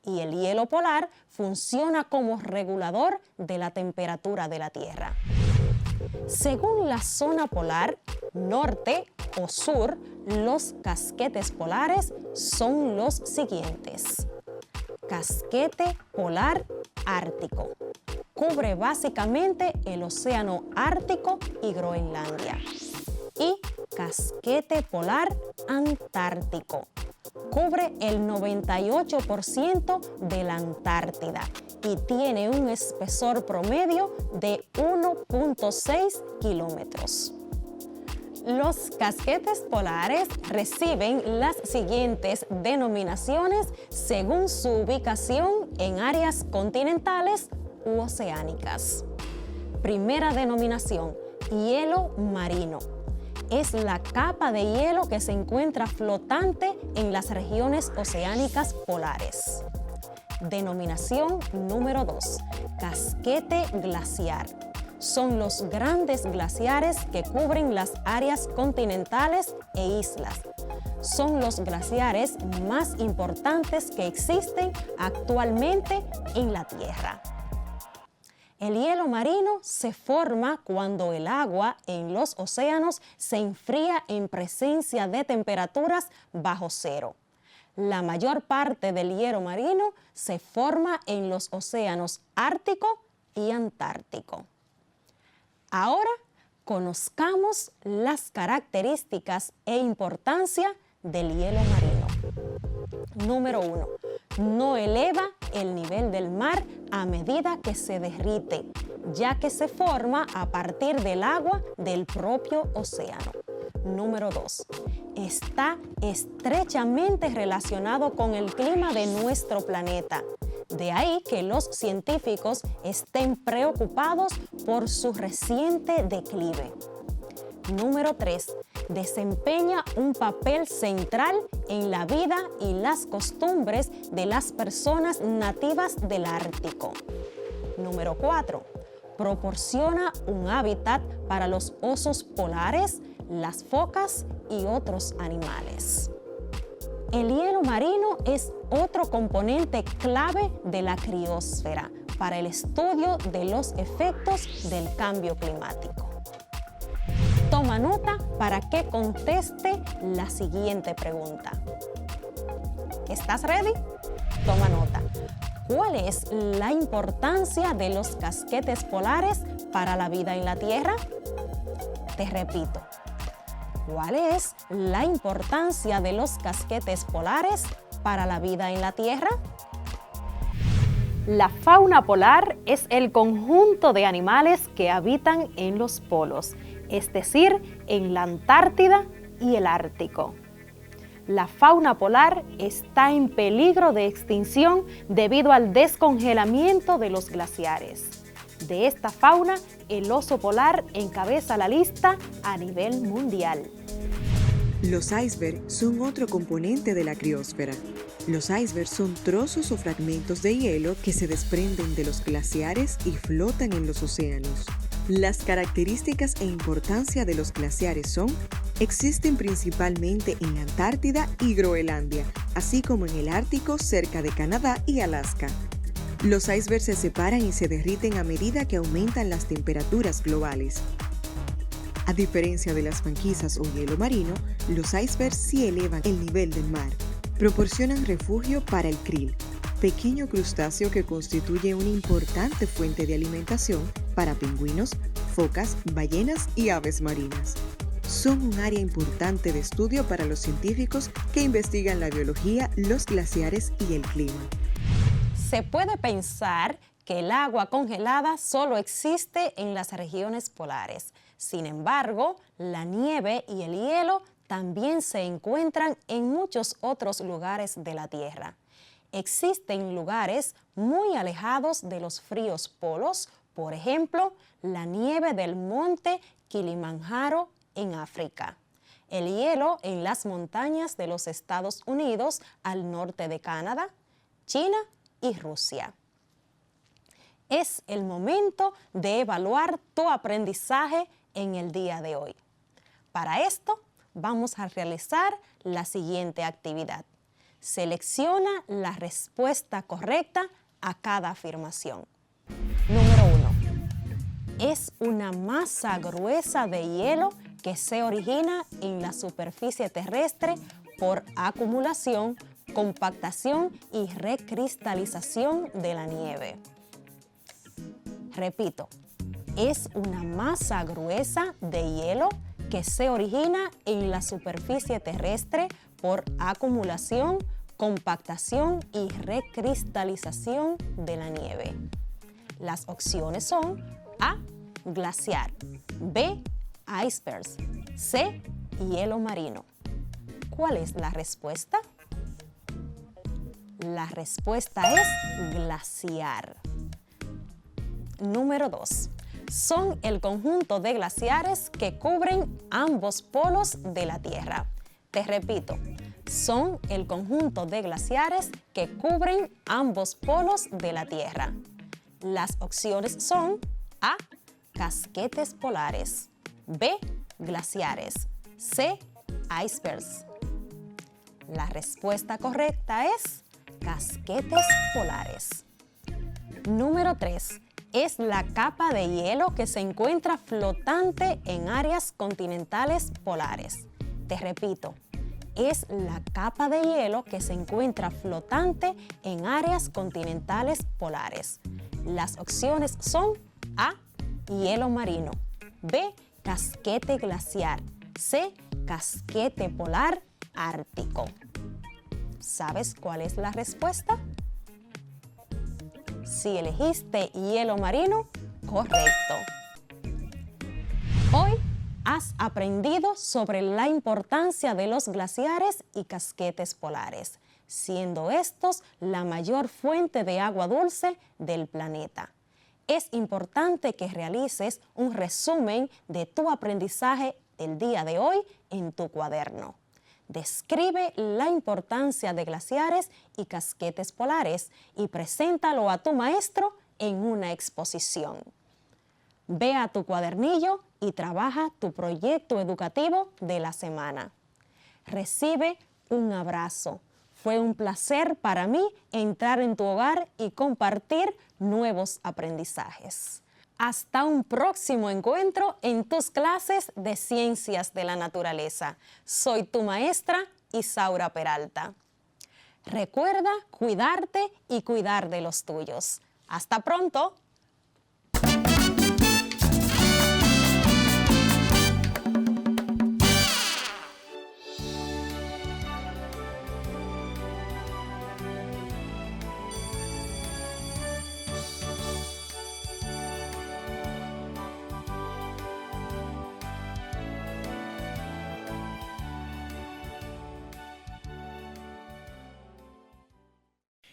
Y el hielo polar funciona como regulador de la temperatura de la Tierra. Según la zona polar, norte o sur, los casquetes polares son los siguientes. Casquete polar ártico. Cubre básicamente el océano Ártico y Groenlandia. Y casquete polar antártico. Cubre el 98% de la Antártida y tiene un espesor promedio de 1.6 kilómetros. Los casquetes polares reciben las siguientes denominaciones según su ubicación en áreas continentales u oceánicas. Primera denominación, hielo marino. Es la capa de hielo que se encuentra flotante en las regiones oceánicas polares. Denominación número 2, casquete glaciar. Son los grandes glaciares que cubren las áreas continentales e islas. Son los glaciares más importantes que existen actualmente en la Tierra. El hielo marino se forma cuando el agua en los océanos se enfría en presencia de temperaturas bajo cero. La mayor parte del hielo marino se forma en los océanos Ártico y Antártico. Ahora conozcamos las características e importancia del hielo marino. Número 1. No eleva el nivel del mar a medida que se derrite, ya que se forma a partir del agua del propio océano. Número 2. Está estrechamente relacionado con el clima de nuestro planeta. De ahí que los científicos estén preocupados por su reciente declive. Número 3. Desempeña un papel central en la vida y las costumbres de las personas nativas del Ártico. Número 4. Proporciona un hábitat para los osos polares, las focas y otros animales. El hielo marino es otro componente clave de la criosfera para el estudio de los efectos del cambio climático. Toma nota para que conteste la siguiente pregunta. ¿Estás ready? Toma nota. ¿Cuál es la importancia de los casquetes polares para la vida en la Tierra? Te repito. ¿Cuál es la importancia de los casquetes polares para la vida en la Tierra? La fauna polar es el conjunto de animales que habitan en los polos, es decir, en la Antártida y el Ártico. La fauna polar está en peligro de extinción debido al descongelamiento de los glaciares. De esta fauna, el oso polar encabeza la lista a nivel mundial. Los icebergs son otro componente de la criósfera. Los icebergs son trozos o fragmentos de hielo que se desprenden de los glaciares y flotan en los océanos. Las características e importancia de los glaciares son: existen principalmente en la Antártida y Groenlandia, así como en el Ártico cerca de Canadá y Alaska. Los icebergs se separan y se derriten a medida que aumentan las temperaturas globales. A diferencia de las banquisas o hielo marino, los icebergs sí elevan el nivel del mar. Proporcionan refugio para el krill, pequeño crustáceo que constituye una importante fuente de alimentación para pingüinos, focas, ballenas y aves marinas. Son un área importante de estudio para los científicos que investigan la biología, los glaciares y el clima. Se puede pensar que el agua congelada solo existe en las regiones polares. Sin embargo, la nieve y el hielo también se encuentran en muchos otros lugares de la Tierra. Existen lugares muy alejados de los fríos polos, por ejemplo, la nieve del monte Kilimanjaro en África, el hielo en las montañas de los Estados Unidos al norte de Canadá, China y Rusia. Es el momento de evaluar tu aprendizaje en el día de hoy. Para esto, vamos a realizar la siguiente actividad. Selecciona la respuesta correcta a cada afirmación. Número 1. Es una masa gruesa de hielo que se origina en la superficie terrestre por acumulación, compactación y recristalización de la nieve. Repito, es una masa gruesa de hielo que se origina en la superficie terrestre por acumulación, compactación y recristalización de la nieve. Las opciones son A, glaciar, B, icebergs, C, hielo marino. ¿Cuál es la respuesta? La respuesta es glaciar. Número 2. Son el conjunto de glaciares que cubren ambos polos de la Tierra. Te repito, son el conjunto de glaciares que cubren ambos polos de la Tierra. Las opciones son A, casquetes polares, B, glaciares, C, icebergs. La respuesta correcta es casquetes polares. Número 3. Es la capa de hielo que se encuentra flotante en áreas continentales polares. Te repito, es la capa de hielo que se encuentra flotante en áreas continentales polares. Las opciones son A, hielo marino, B, casquete glaciar, C, casquete polar ártico. ¿Sabes cuál es la respuesta? Si elegiste hielo marino, correcto. Hoy has aprendido sobre la importancia de los glaciares y casquetes polares, siendo estos la mayor fuente de agua dulce del planeta. Es importante que realices un resumen de tu aprendizaje del día de hoy en tu cuaderno. Describe la importancia de glaciares y casquetes polares y preséntalo a tu maestro en una exposición. Ve a tu cuadernillo y trabaja tu proyecto educativo de la semana. Recibe un abrazo. Fue un placer para mí entrar en tu hogar y compartir nuevos aprendizajes. Hasta un próximo encuentro en tus clases de Ciencias de la Naturaleza. Soy tu maestra, Isaura Peralta. Recuerda cuidarte y cuidar de los tuyos. ¡Hasta pronto!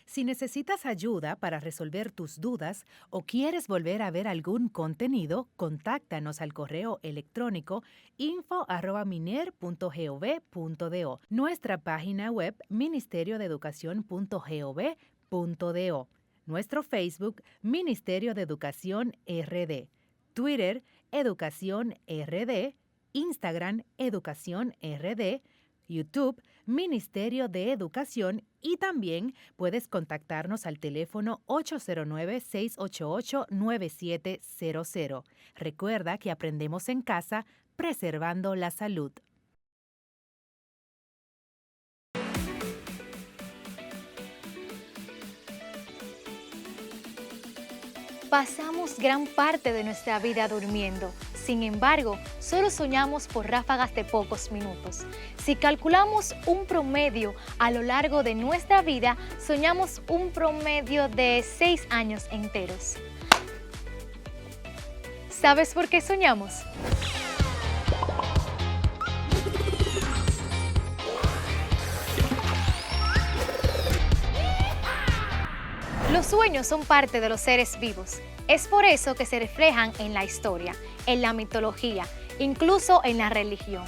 Si necesitas ayuda para resolver tus dudas o quieres volver a ver algún contenido, contáctanos al correo electrónico info@miner.gov.do, nuestra página web ministeriodeeducacion.gov.do, nuestro Facebook Ministerio de Educación RD, Twitter Educación RD, Instagram Educación RD, YouTube Ministerio de Educación y también puedes contactarnos al teléfono 809-688-9700. Recuerda que aprendemos en casa preservando la salud. Pasamos gran parte de nuestra vida durmiendo. Sin embargo, solo soñamos por ráfagas de pocos minutos. Si calculamos un promedio a lo largo de nuestra vida, soñamos un promedio de 6 años enteros. ¿Sabes por qué soñamos? Los sueños son parte de los seres vivos. Es por eso que se reflejan en la historia, en la mitología, incluso en la religión.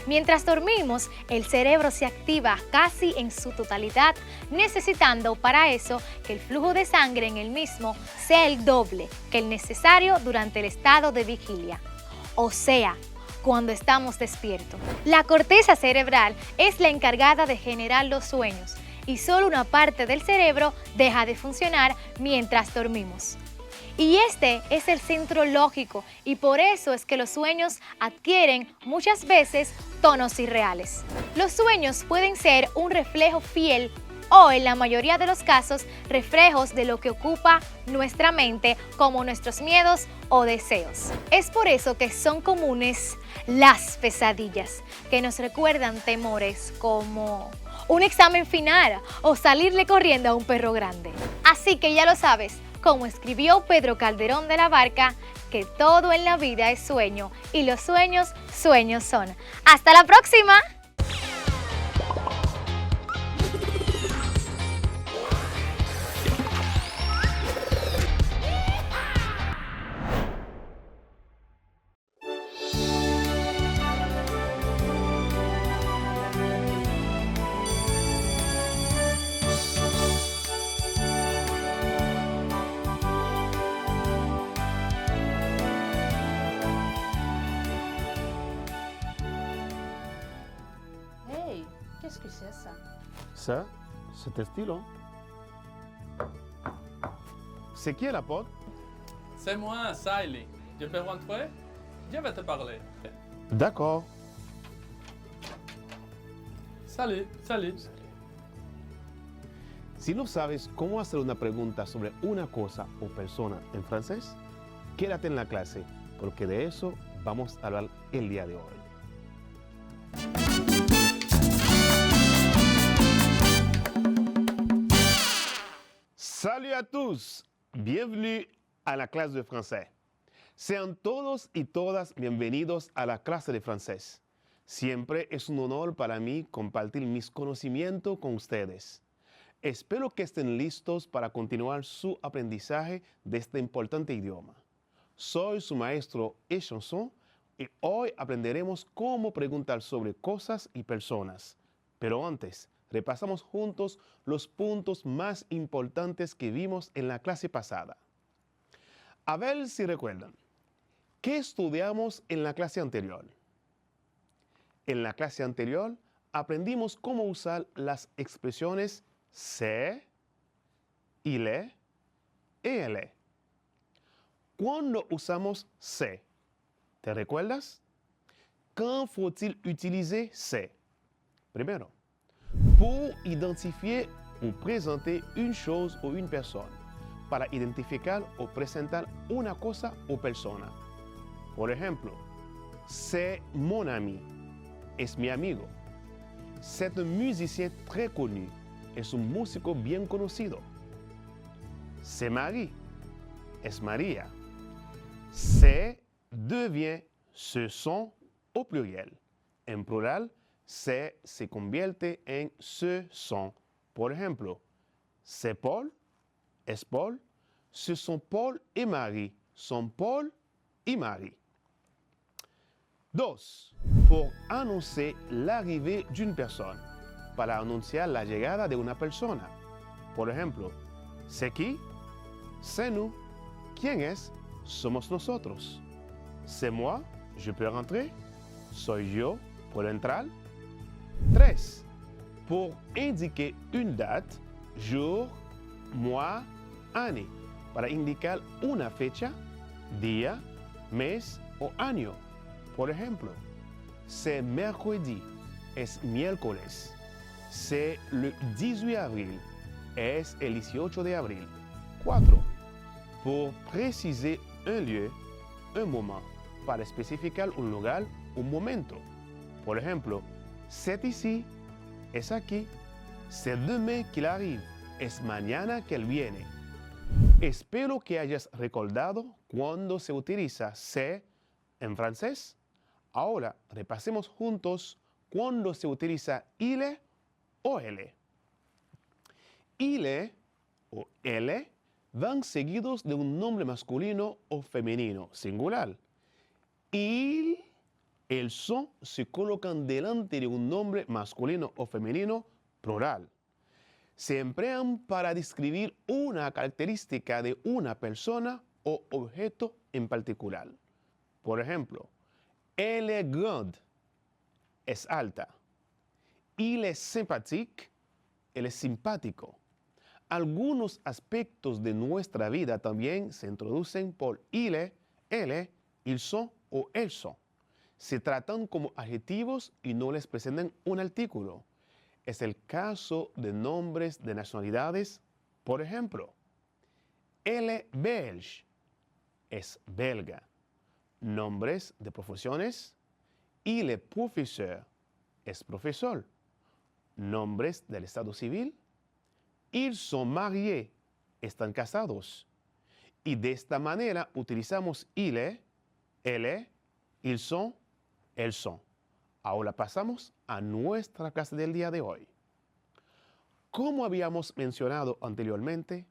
Mientras dormimos, el cerebro se activa casi en su totalidad, necesitando para eso que el flujo de sangre en el mismo sea el doble que el necesario durante el estado de vigilia. O sea, cuando estamos despiertos. La corteza cerebral es la encargada de generar los sueños, y solo una parte del cerebro deja de funcionar mientras dormimos. Y este es el centro lógico y por eso es que los sueños adquieren muchas veces tonos irreales. Los sueños pueden ser un reflejo fiel o en la mayoría de los casos reflejos de lo que ocupa nuestra mente como nuestros miedos o deseos. Es por eso que son comunes las pesadillas que nos recuerdan temores como un examen final o salirle corriendo a un perro grande. Así que ya lo sabes, como escribió Pedro Calderón de la Barca, que todo en la vida es sueño y los sueños, sueños son. ¡Hasta la próxima! Qu'est-ce que c'est ça? Ça, c'est un stylo. C'est qui la porte? C'est moi, Siley. Je peux rentrer? Je vais te parler. D'accord. Salut, salut. Si no sabes cómo hacer una pregunta sobre una cosa o persona en francés, quédate en la clase, porque de eso vamos a hablar el día de hoy. Salut à tous! Bienvenue à la clase de français. Sean todos y todas bienvenidos a la clase de francés. Siempre es un honor para mí compartir mis conocimientos con ustedes. Espero que estén listos para continuar su aprendizaje de este importante idioma. Soy su maestro Echanson y hoy aprenderemos cómo preguntar sobre cosas y personas. Pero antes, repasamos juntos los puntos más importantes que vimos en la clase pasada. A ver si recuerdan, ¿qué estudiamos en la clase anterior? En la clase anterior aprendimos cómo usar las expresiones c'est, il est y elle est. ¿Cuándo usamos c'est? ¿Te recuerdas? Quand faut-il utiliser c'est? Primero, pour identifier ou présenter une chose ou une personne, para identificar o presentar una cosa o persona. Por ejemplo, c'est mon ami, es mi amigo. C'est un musicien très connu, es un músico bien conocido. C'est Marie, es María. C'est devient ce sont au pluriel. En plural, c'est se convierte en ce sont. Por ejemplo, C'est Paul, es Paul, ce sont Paul et Marie, son Paul y Marie. 2. Pour annoncer l'arrivée d'une personne, para anunciar la llegada de una persona. Por ejemplo, c'est qui? C'est nous. ¿Quién es? Somos nosotros. C'est moi, je peux rentrer. Soy yo, puedo entrar. 3. Pour indiquer une date, jour, mois, année, para indicar una fecha, día, mes o año. Por ejemplo, c'est mercredi, es miércoles. C'est le 18 avril, es el 18 de abril. 4. Pour préciser un lieu, un moment, para especificar un lugar, un momento. Por ejemplo, c'est ici, es aquí. C'est demain qu'il arrive, es mañana que él viene. Espero que hayas recordado cuando se utiliza c'est en francés. Ahora repasemos juntos cuando se utiliza il o elle. Il o elle van seguidos de un nombre masculino o femenino, singular. Il, el son se colocan delante de un nombre masculino o femenino, plural. Se emplean para describir una característica de una persona o objeto en particular. Por ejemplo, elle est grande, es alta. Il est sympathique, él es simpático. Algunos aspectos de nuestra vida también se introducen por il, elle, ils sont o elles sont. Se tratan como adjetivos y no les presentan un artículo. Es el caso de nombres de nacionalidades. Por ejemplo, elle est belge, es belga. Nombres de profesiones, il est professeur, es profesor. Nombres del estado civil, ils sont mariés, están casados. Y de esta manera utilizamos il, elle, ils sont, elles sont. Ahora pasamos a nuestra clase del día de hoy. Como habíamos mencionado anteriormente,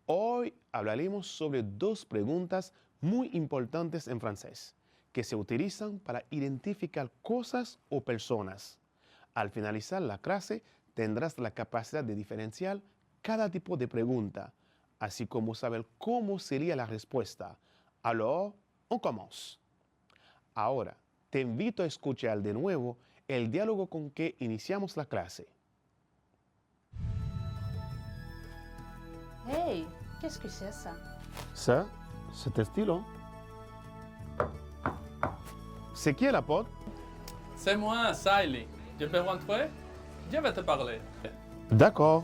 hoy hablaremos sobre 2 preguntas muy importantes en francés que se utilizan para identificar cosas o personas. Al finalizar la clase tendrás la capacidad de diferenciar cada tipo de pregunta, así como saber cómo sería la respuesta. Alors, on commence. Ahora, te invito a escuchar de nuevo el diálogo con que iniciamos la clase. Hey, qu'est-ce que c'est ça? Ça, c'est un stylo. C'est qui la pote? C'est moi, Siley. Je peux rentrer? Je vais te parler. D'accord.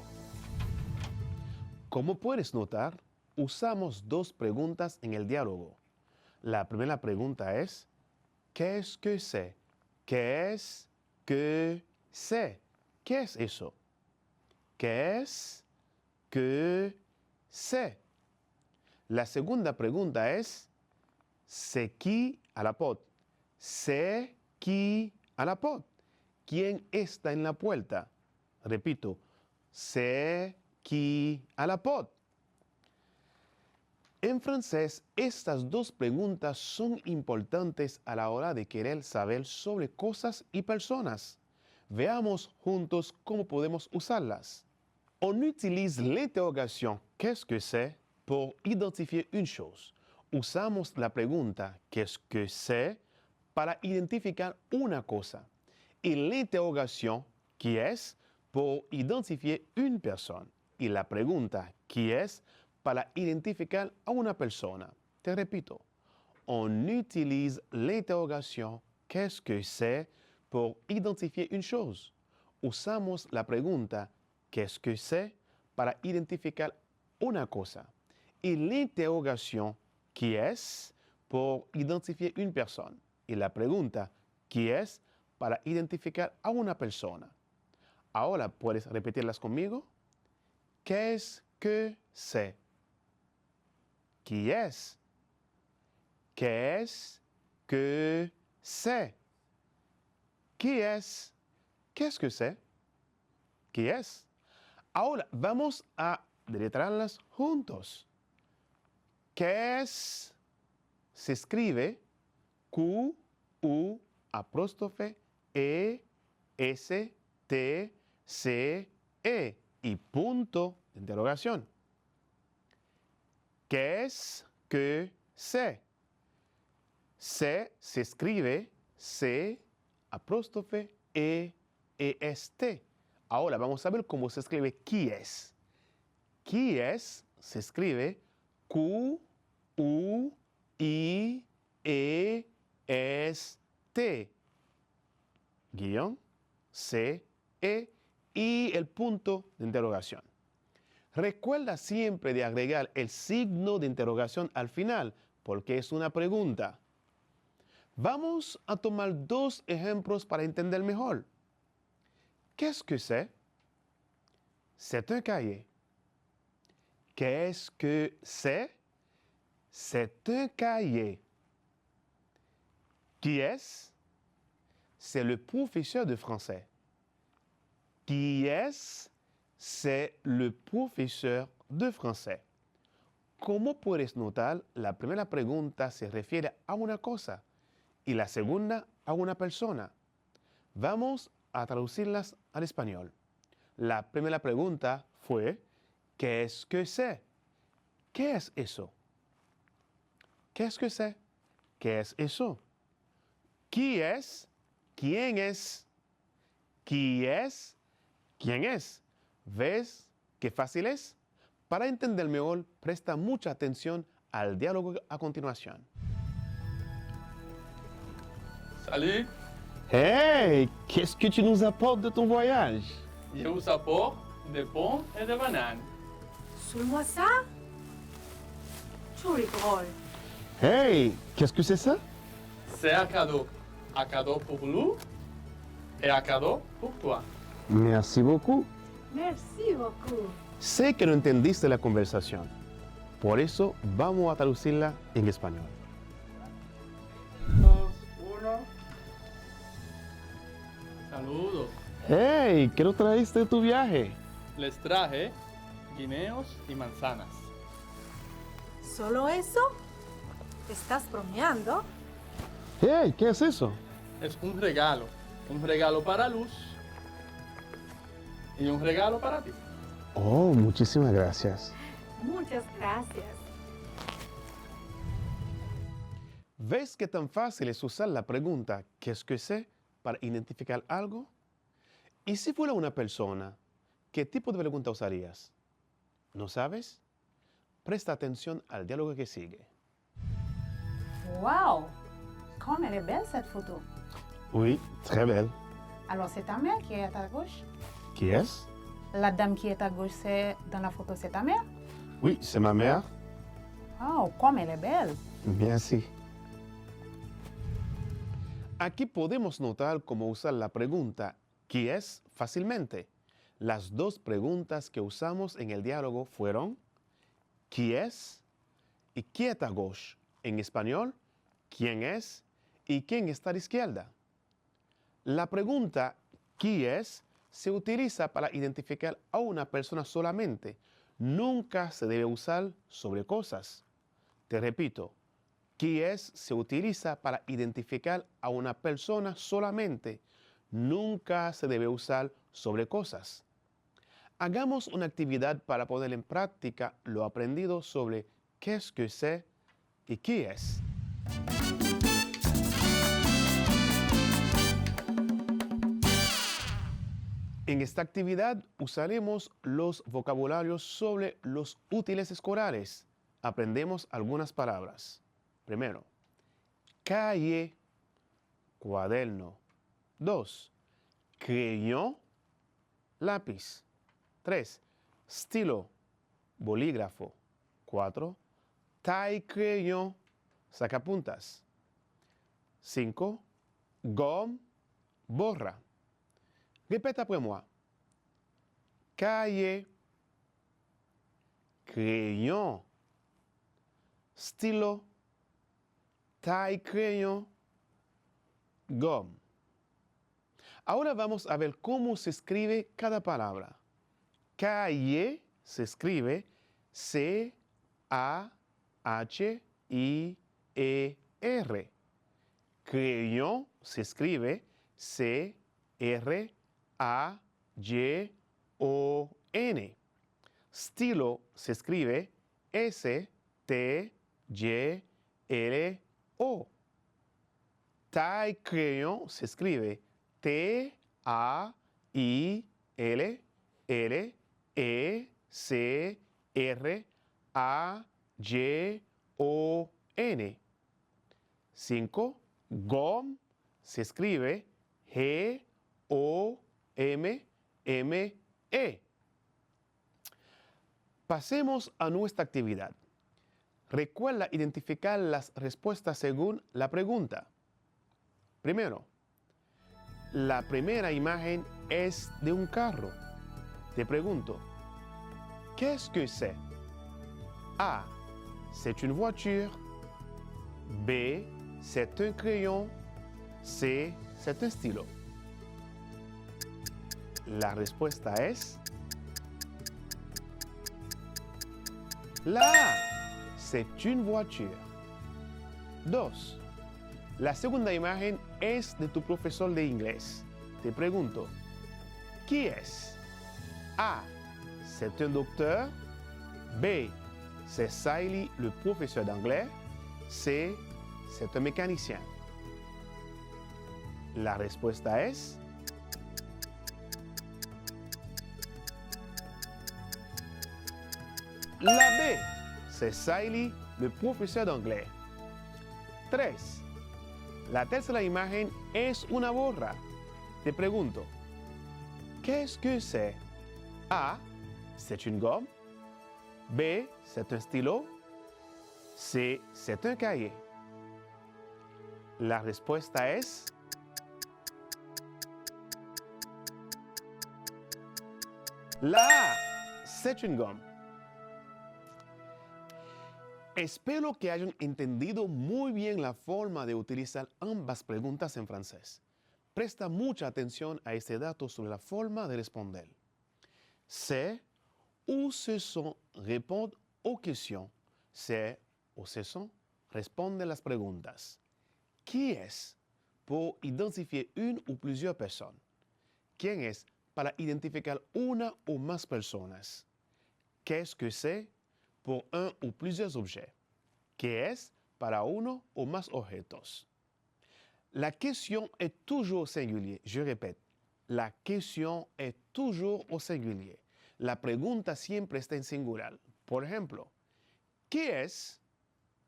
Como puedes notar, usamos 2 preguntas en el diálogo. La primera pregunta es, ¿quest-ce que c'est? Qu'est-ce que c'est? ¿Qué es eso? Qu'est-ce que c'est? La segunda pregunta es, c'est qui à la porte? C'est qui à la porte? ¿Quién está en la puerta? Repito, c'est qui à la porte? En francés, estas 2 preguntas son importantes a la hora de querer saber sobre cosas y personas. Veamos juntos cómo podemos usarlas. On utilise l'interrogation «Qu'est-ce que c'est?» pour identifier une chose. Usamos la pregunta «Qu'est-ce que c'est?» para identificar una cosa. Y l'interrogation «Qui est?» pour identifier une personne. Y la pregunta «Qui est?» para identificar a una persona. Te repito, on utilise l'interrogation «Qu'est-ce que c'est?» pour identifier une chose. Usamos la pregunta «Qu'est-ce que c'est?» para identificar una cosa. Y l'interrogation «Qui est?» pour identifier une personne. Y la pregunta «Qui est?» para identificar a una persona. Ahora, ¿puedes repetirlas conmigo? ¿Qu'est-ce que c'est? Qui est? Qu'est-ce que c'est? Qui est? Qu'est-ce que c'est? Qui est? Ahora vamos a deletrearlas juntos. Qu'est-ce se escribe Q, U, apóstrofe, E, S, T, C, E y punto de interrogación. Qu'est-ce que c'est? Se escribe C, apóstrofe, E, E-S-T. Ahora vamos a ver cómo se escribe qui es. Qui es se escribe Q, U, I, E, S, T. Guión, C, E y el punto de interrogación. Recuerda siempre de agregar el signo de interrogación al final, porque es una pregunta. Vamos a tomar dos ejemplos para entender mejor. Qu'est-ce que c'est? C'est un cahier. Qu'est-ce que c'est? C'est un cahier. Qui est-ce? C'est le professeur de français. Qui est-ce? C'est le professeur de français. Como puedes notar, la primera pregunta se refiere a una cosa y la segunda a una persona. Vamos a traducirlas al español. La primera pregunta fue, ¿qué-ce que c'est? ¿Qué es eso? ¿Qu'est-ce que c'est? ¿Qué es eso? ¿Qui es? ¿Quién es? ¿Qui es? ¿Quién es? ¿Ves qué fácil es? Para entender mejor, presta mucha atención al diálogo a continuación. Salut, Hey, qu'est-ce que tu nous apportes de ton voyage? je vous apporte des pommes et des bananes. Sous-moi ça? Tu rigoles. Hey, qu'est-ce que c'est ça? C'est un cadeau. Un cadeau pour nous et un cadeau pour toi. Merci beaucoup. Merci beaucoup. Sé que no entendiste la conversación. Por eso vamos a traducirla en español. 2, 1. Saludos. Hey, ¿qué nos traíste de tu viaje? Les traje guineos y manzanas. ¿Solo eso? ¿Estás bromeando? Hey, ¿qué es eso? Es un regalo. Un regalo para Luz y un regalo para ti. Oh, muchísimas gracias. Muchas gracias. ¿Ves qué tan fácil es usar la pregunta ¿qu'est-ce que c'est? Para identificar algo? ¿Y si fuera una persona, qué tipo de pregunta usarías? ¿No sabes? Presta atención al diálogo que sigue. Wow! Comme elle est belle cette photo. Oui, très belle. Alors c'est ta mère qui est à ta gauche? Qui est-ce? La dame qui est à gauche, c'est dans la photo, c'est ta mère? Oui, c'est ma mère. Oh, comme elle est belle. Merci. Aquí podemos notar cómo usar la pregunta ¿qui es? Fácilmente. Las dos preguntas que usamos en el diálogo fueron ¿qui es? Y ¿qui est à gauche? En español, ¿quién es? ¿Y quién está a la izquierda? La pregunta ¿qui es? Se utiliza para identificar a una persona solamente. Nunca se debe usar sobre cosas. Te repito, ¿qui es? Se utiliza para identificar a una persona solamente. Nunca se debe usar sobre cosas. Hagamos una actividad para poner en práctica lo aprendido sobre qu'est-ce que c'est y qui es. En esta actividad usaremos los vocabularios sobre los útiles escolares. Aprendemos algunas palabras. Primero, cahier, cuaderno. 2, crayon, lápiz. 3, stylo, bolígrafo. 4, taille-crayon, sacapuntas. 5, gomme, borra. Répète après moi. Cahier, crayon, stylo, taille-crayon, gomme. Ahora vamos a ver cómo se escribe cada palabra. Cahier se escribe C-A-H-I-E-R. Crayon se escribe C-R-A-Y-O-N. Stilo se escribe S-T-Y-L-O. Taille crayon se escribe T-A-I-L-L-E-C-R-A-Y-O-N. 5. Gomme se escribe G-O-M-M-E. Pasemos a nuestra actividad. Recuerda identificar las respuestas según la pregunta. Primero, la primera imagen es de un carro. Te pregunto, qu'est-ce que c'est? A. C'est une voiture. B. C'est un crayon. C. C'est un stylo. La respuesta es la A. C'est une voiture. 2. La segunda imagen es de tu profesor de inglés. Te pregunto, ¿qui es? A. C'est un docteur. B. C'est Saïli, le professeur d'anglais. C. C'est un mécanicien. La respuesta es la B. C'est Saïli, le professeur d'anglais. 3. La tercera imagen es una borra. Te pregunto, qu'est-ce que c'est? A. C'est une gomme. B. C'est un stylo. C. C'est un cahier. La respuesta es la A. C'est une gomme. Espero que hayan entendido muy bien la forma de utilizar ambas preguntas en francés. Presta mucha atención a este dato sobre la forma de responder. C'est ou ce sont répondent aux questions. C'est ou ce sont responde las preguntas. Qui es pour identifier une ou plusieurs personnes. ¿Quién es para identificar una o más personas? Qu'est-ce que c'est pour un ou plusieurs objets. ¿Qué es para uno o más objetos? La question est toujours au singulier. Je répète, la question est toujours au singulier. La pregunta siempre está en singular. Por ejemplo, ¿qué es?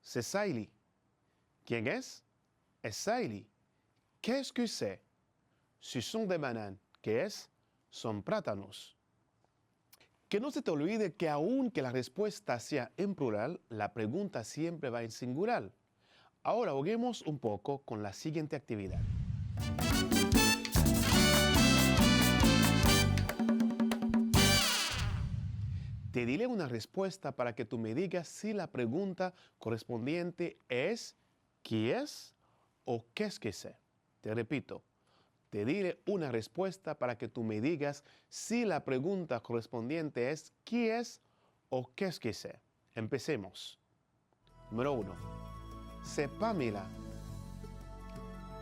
C'est Saïli. ¿Quién es? Es Saïli. Qu'est-ce que c'est? Ce sont des bananes. ¿Qué es? Son plátanos. Que no se te olvide que aunque la respuesta sea en plural, la pregunta siempre va en singular. Ahora juguemos un poco con la siguiente actividad. Te diré una respuesta para que tú me digas si la pregunta correspondiente es ¿qui es? O ¿qu'est-ce que c'est? Te repito. Te diré una respuesta para que tú me digas si la pregunta correspondiente es ¿qui es? O ¿qu'est-ce que c'est? Empecemos. Número 1. C'est Pamela.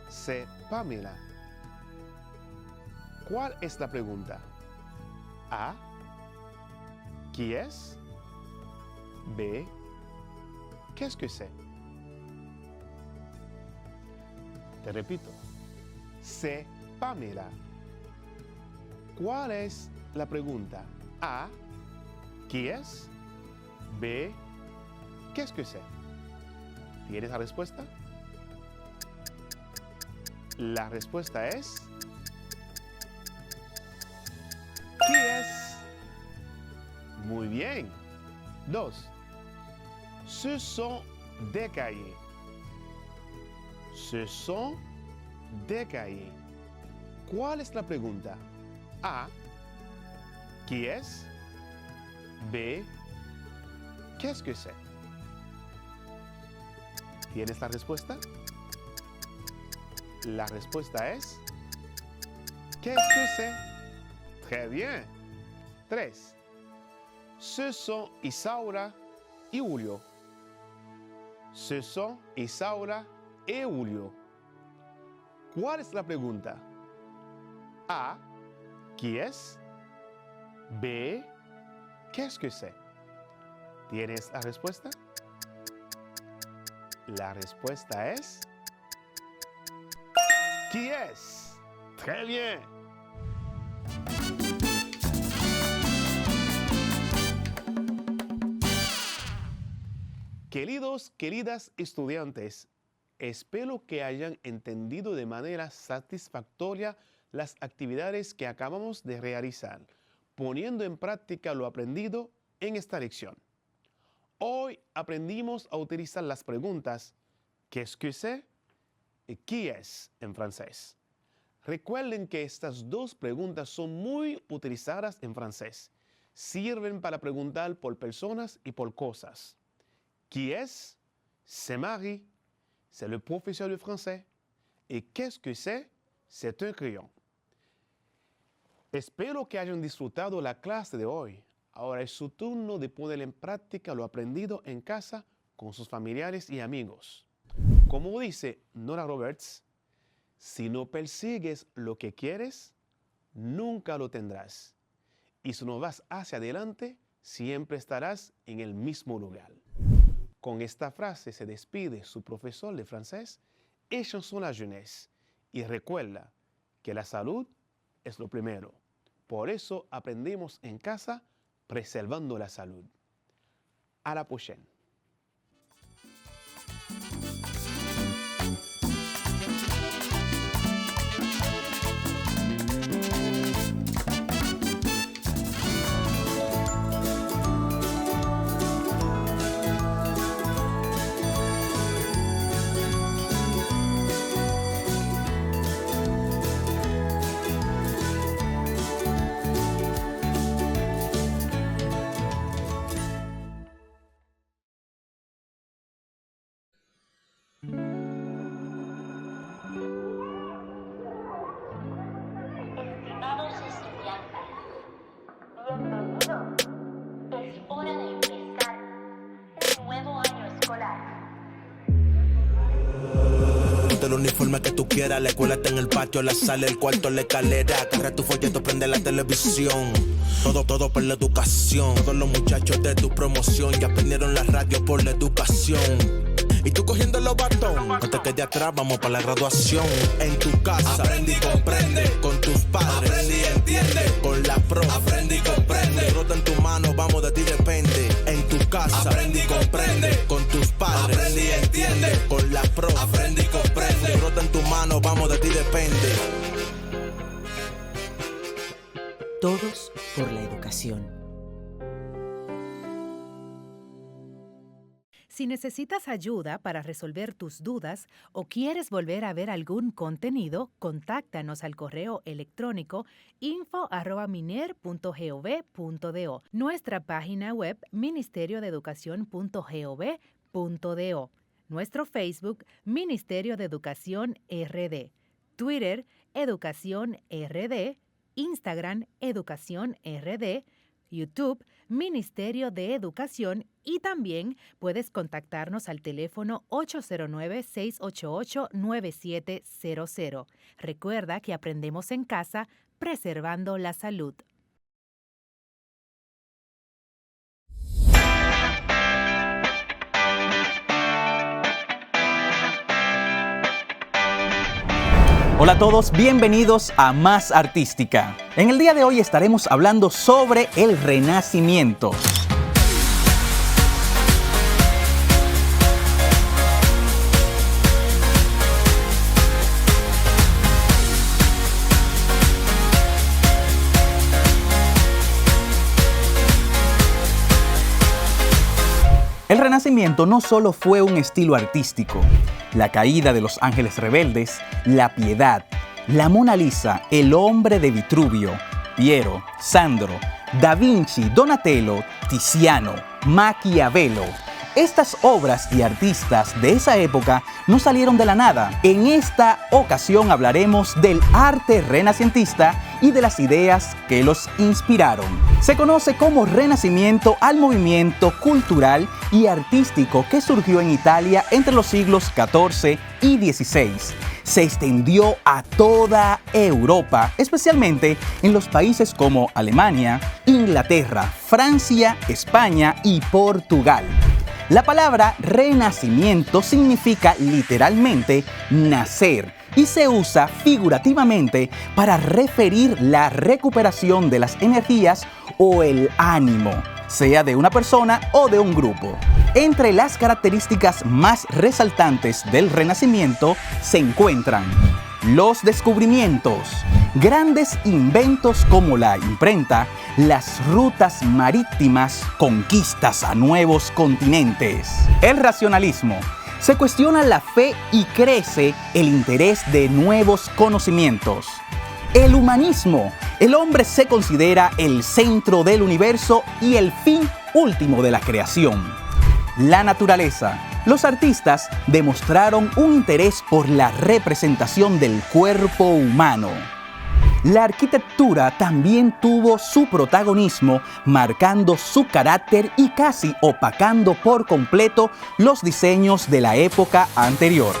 C'est Pamela. ¿Cuál es la pregunta? A. ¿Qui es? B. ¿Qu'est-ce que c'est? Te repito. C'est Pamela. ¿Cuál es la pregunta? A. ¿Qui es? B. ¿Qu'est-ce que c'est? ¿Tienes la respuesta? La respuesta es ¿qui es? Muy bien. 2. Ce sont des cahiers. Ce sont des cahiers. ¿Cuál es la pregunta? A. ¿Qui es? B. ¿Qu'est-ce que c'est? ¿Tienes la respuesta? La respuesta es ¿qu'est-ce que c'est? Très bien. 3. Ce sont Isaura y Julio. Ce sont Isaura y Julio. ¿Cuál es la pregunta? A. ¿Qui es? B. ¿Qu'est-ce que c'est? ¿Tienes la respuesta? La respuesta es... ¿Qui es? Très bien. Queridas estudiantes, espero que hayan entendido de manera satisfactoria las actividades que acabamos de realizar, poniendo en práctica lo aprendido en esta lección. Hoy aprendimos a utilizar las preguntas ¿Qu'est-ce que c'est? y ¿Qui es? En francés. Recuerden que estas dos preguntas son muy utilizadas en francés. Sirven para preguntar por personas y por cosas. Qui es? C'est Marie. C'est le professeur de français. Et qu'est-ce que c'est? C'est un crayon. Espero que hayan disfrutado la clase de hoy. Ahora es su turno de poner en práctica lo aprendido en casa con sus familiares y amigos. Como dice Nora Roberts, si no persigues lo que quieres, nunca lo tendrás. Y si no vas hacia adelante, siempre estarás en el mismo lugar. Con esta frase se despide su profesor de francés, et chanson la jeunesse. Y recuerda que la salud es lo primero. Por eso aprendemos en casa preservando la salud. A la prochaine. Estimados estudiantes, bienvenidos. Es hora de empezar un nuevo año escolar. Ponte el uniforme que tú quieras, la escuela está en el patio, la sala, el cuarto, la escalera. Agarra tu folleto, prende la televisión. Todo por la educación. Todos los muchachos de tu promoción ya aprendieron la radio por la educación. Y tú cogiendo los bastones, no te quedes atrás, vamos para la graduación. En tu casa, aprende y comprende. Con tus padres, aprende y entiende. Con la pro, aprende y comprende. Rota en tu mano, vamos, de ti depende. En tu casa, aprende y comprende. Con tus padres, aprende y entiende. Con la pro, aprende y comprende. Rota en tu mano, vamos, de ti depende. Todos por la educación. Si necesitas ayuda para resolver tus dudas o quieres volver a ver algún contenido, contáctanos al correo electrónico info@miner.gov.do, nuestra página web ministeriodeeducacion.gov.do, nuestro Facebook Ministerio de Educación RD, Twitter Educación RD, Instagram Educación RD, YouTube Ministerio de Educación, y también puedes contactarnos al teléfono 809-688-9700. Recuerda que aprendemos en casa preservando la salud. Hola a todos, bienvenidos a Más Artística. En el día de hoy estaremos hablando sobre el Renacimiento. El Renacimiento no solo fue un estilo artístico. La caída de los ángeles rebeldes, la piedad, la Mona Lisa, el hombre de Vitruvio, Piero, Sandro, Da Vinci, Donatello, Tiziano, Maquiavelo, Estas obras y artistas de esa época no salieron de la nada. En esta ocasión hablaremos del arte renacentista y de las ideas que los inspiraron. Se conoce como Renacimiento al movimiento cultural y artístico que surgió en Italia entre los siglos XIV y XVI. Se extendió a toda Europa, especialmente en los países como Alemania, Inglaterra, Francia, España y Portugal. La palabra renacimiento significa literalmente nacer y se usa figurativamente para referir la recuperación de las energías o el ánimo, sea de una persona o de un grupo. Entre las características más resaltantes del Renacimiento se encuentran los descubrimientos, grandes inventos como la imprenta, las rutas marítimas, conquistas a nuevos continentes. El racionalismo. Se cuestiona la fe y crece el interés de nuevos conocimientos. El humanismo. El hombre se considera el centro del universo y el fin último de la creación. La naturaleza. Los artistas demostraron un interés por la representación del cuerpo humano. La arquitectura también tuvo su protagonismo, marcando su carácter y casi opacando por completo los diseños de la época anterior.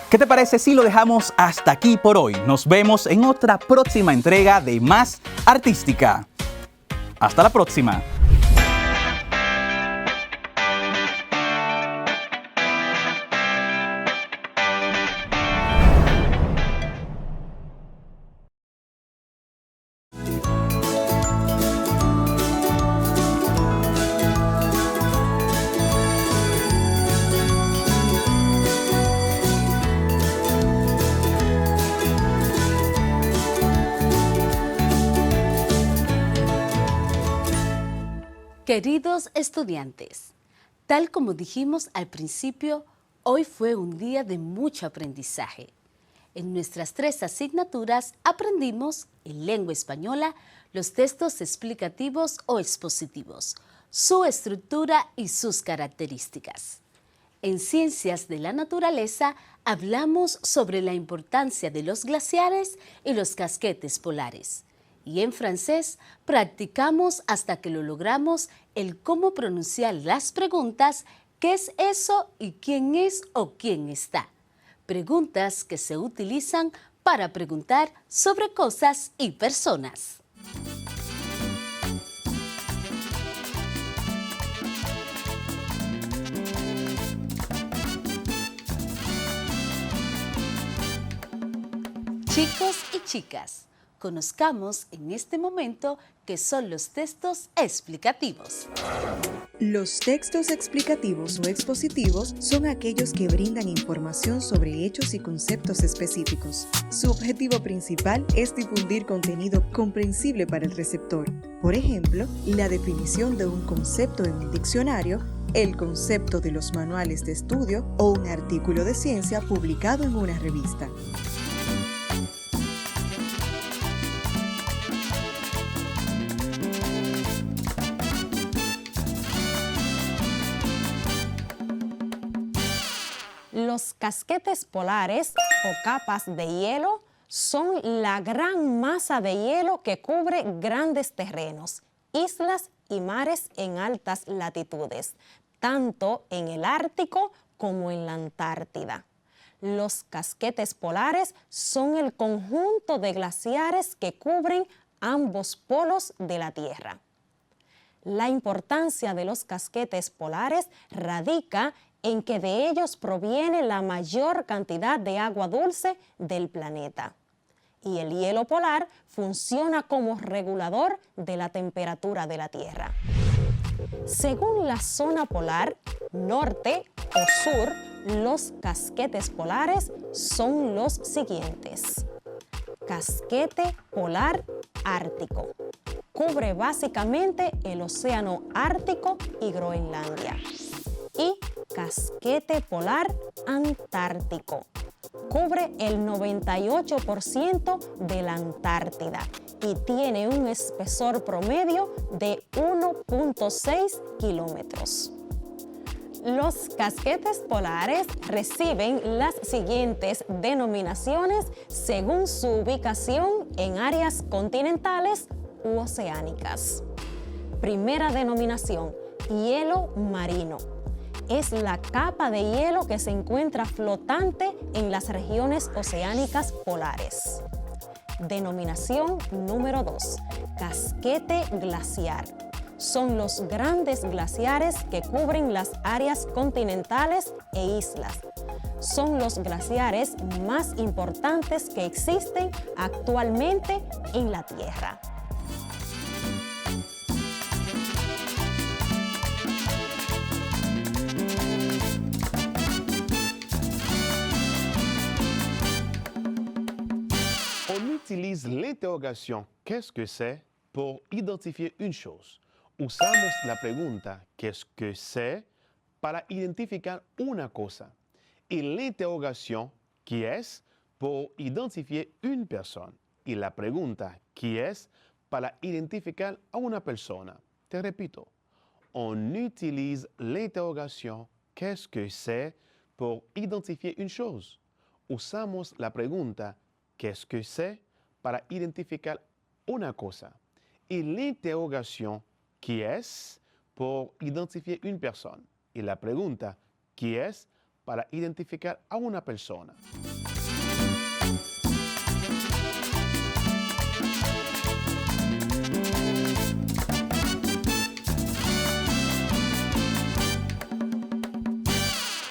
¿Qué te parece si lo dejamos hasta aquí por hoy? Nos vemos en otra próxima entrega de Más Artística. Hasta la próxima. Queridos estudiantes, tal como dijimos al principio, hoy fue un día de mucho aprendizaje. En nuestras 3 asignaturas aprendimos en lengua española los textos explicativos o expositivos, su estructura y sus características. En ciencias de la naturaleza hablamos sobre la importancia de los glaciares y los casquetes polares. Y en francés practicamos hasta que lo logramos el cómo pronunciar las preguntas ¿qué es eso? Y ¿quién es o quién está? Preguntas que se utilizan para preguntar sobre cosas y personas. Chicos y chicas, conozcamos en este momento qué son los textos explicativos. Los textos explicativos o expositivos son aquellos que brindan información sobre hechos y conceptos específicos. Su objetivo principal es difundir contenido comprensible para el receptor. Por ejemplo, la definición de un concepto en un diccionario, el concepto de los manuales de estudio o un artículo de ciencia publicado en una revista. Los casquetes polares o capas de hielo son la gran masa de hielo que cubre grandes terrenos, islas y mares en altas latitudes, tanto en el Ártico como en la Antártida. Los casquetes polares son el conjunto de glaciares que cubren ambos polos de la Tierra. La importancia de los casquetes polares radica en que de ellos proviene la mayor cantidad de agua dulce del planeta. Y el hielo polar funciona como regulador de la temperatura de la Tierra. Según la zona polar, norte o sur, los casquetes polares son los siguientes. Casquete polar ártico. Cubre básicamente el océano Ártico y Groenlandia. Y casquete polar antártico. Cubre el 98% de la Antártida y tiene un espesor promedio de 1.6 kilómetros. Los casquetes polares reciben las siguientes denominaciones según su ubicación en áreas continentales u oceánicas. Primera denominación, hielo marino. Es la capa de hielo que se encuentra flotante en las regiones oceánicas polares. Denominación número 2, casquete glaciar. Son los grandes glaciares que cubren las áreas continentales e islas. Son los glaciares más importantes que existen actualmente en la Tierra. On utilise l'interrogation « qu'est-ce que c'est » pour identifier une chose. Usamos la pregunta ¿qué es que sé? Para identificar una cosa. Y la interrogación ¿qui es? Pour identifier une personne. Y la pregunta ¿qui es? Para identificar a una persona. Te repito. On utilise l'interrogation ¿qu'est-ce que c'est? Pour identifier une chose. Usamos la pregunta ¿qué es que sé? Para identificar una cosa. Y la interrogation ¿qui es? Pour identifier une personne. Y la pregunta ¿qui es? Para identificar a una persona.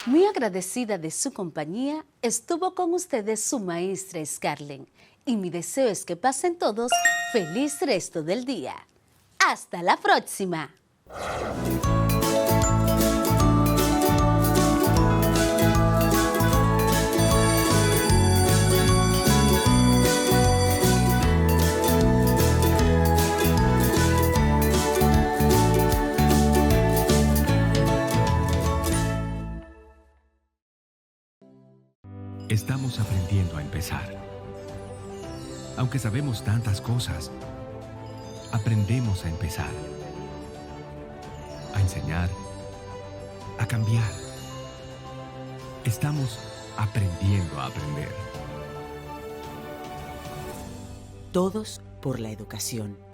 Muy agradecida de su compañía, estuvo con ustedes su maestra Scarlett. Y mi deseo es que pasen todos feliz resto del día. ¡Hasta la próxima! Estamos aprendiendo a empezar. Aunque sabemos tantas cosas, aprendemos a empezar, a enseñar, a cambiar. Estamos aprendiendo a aprender. Todos por la educación.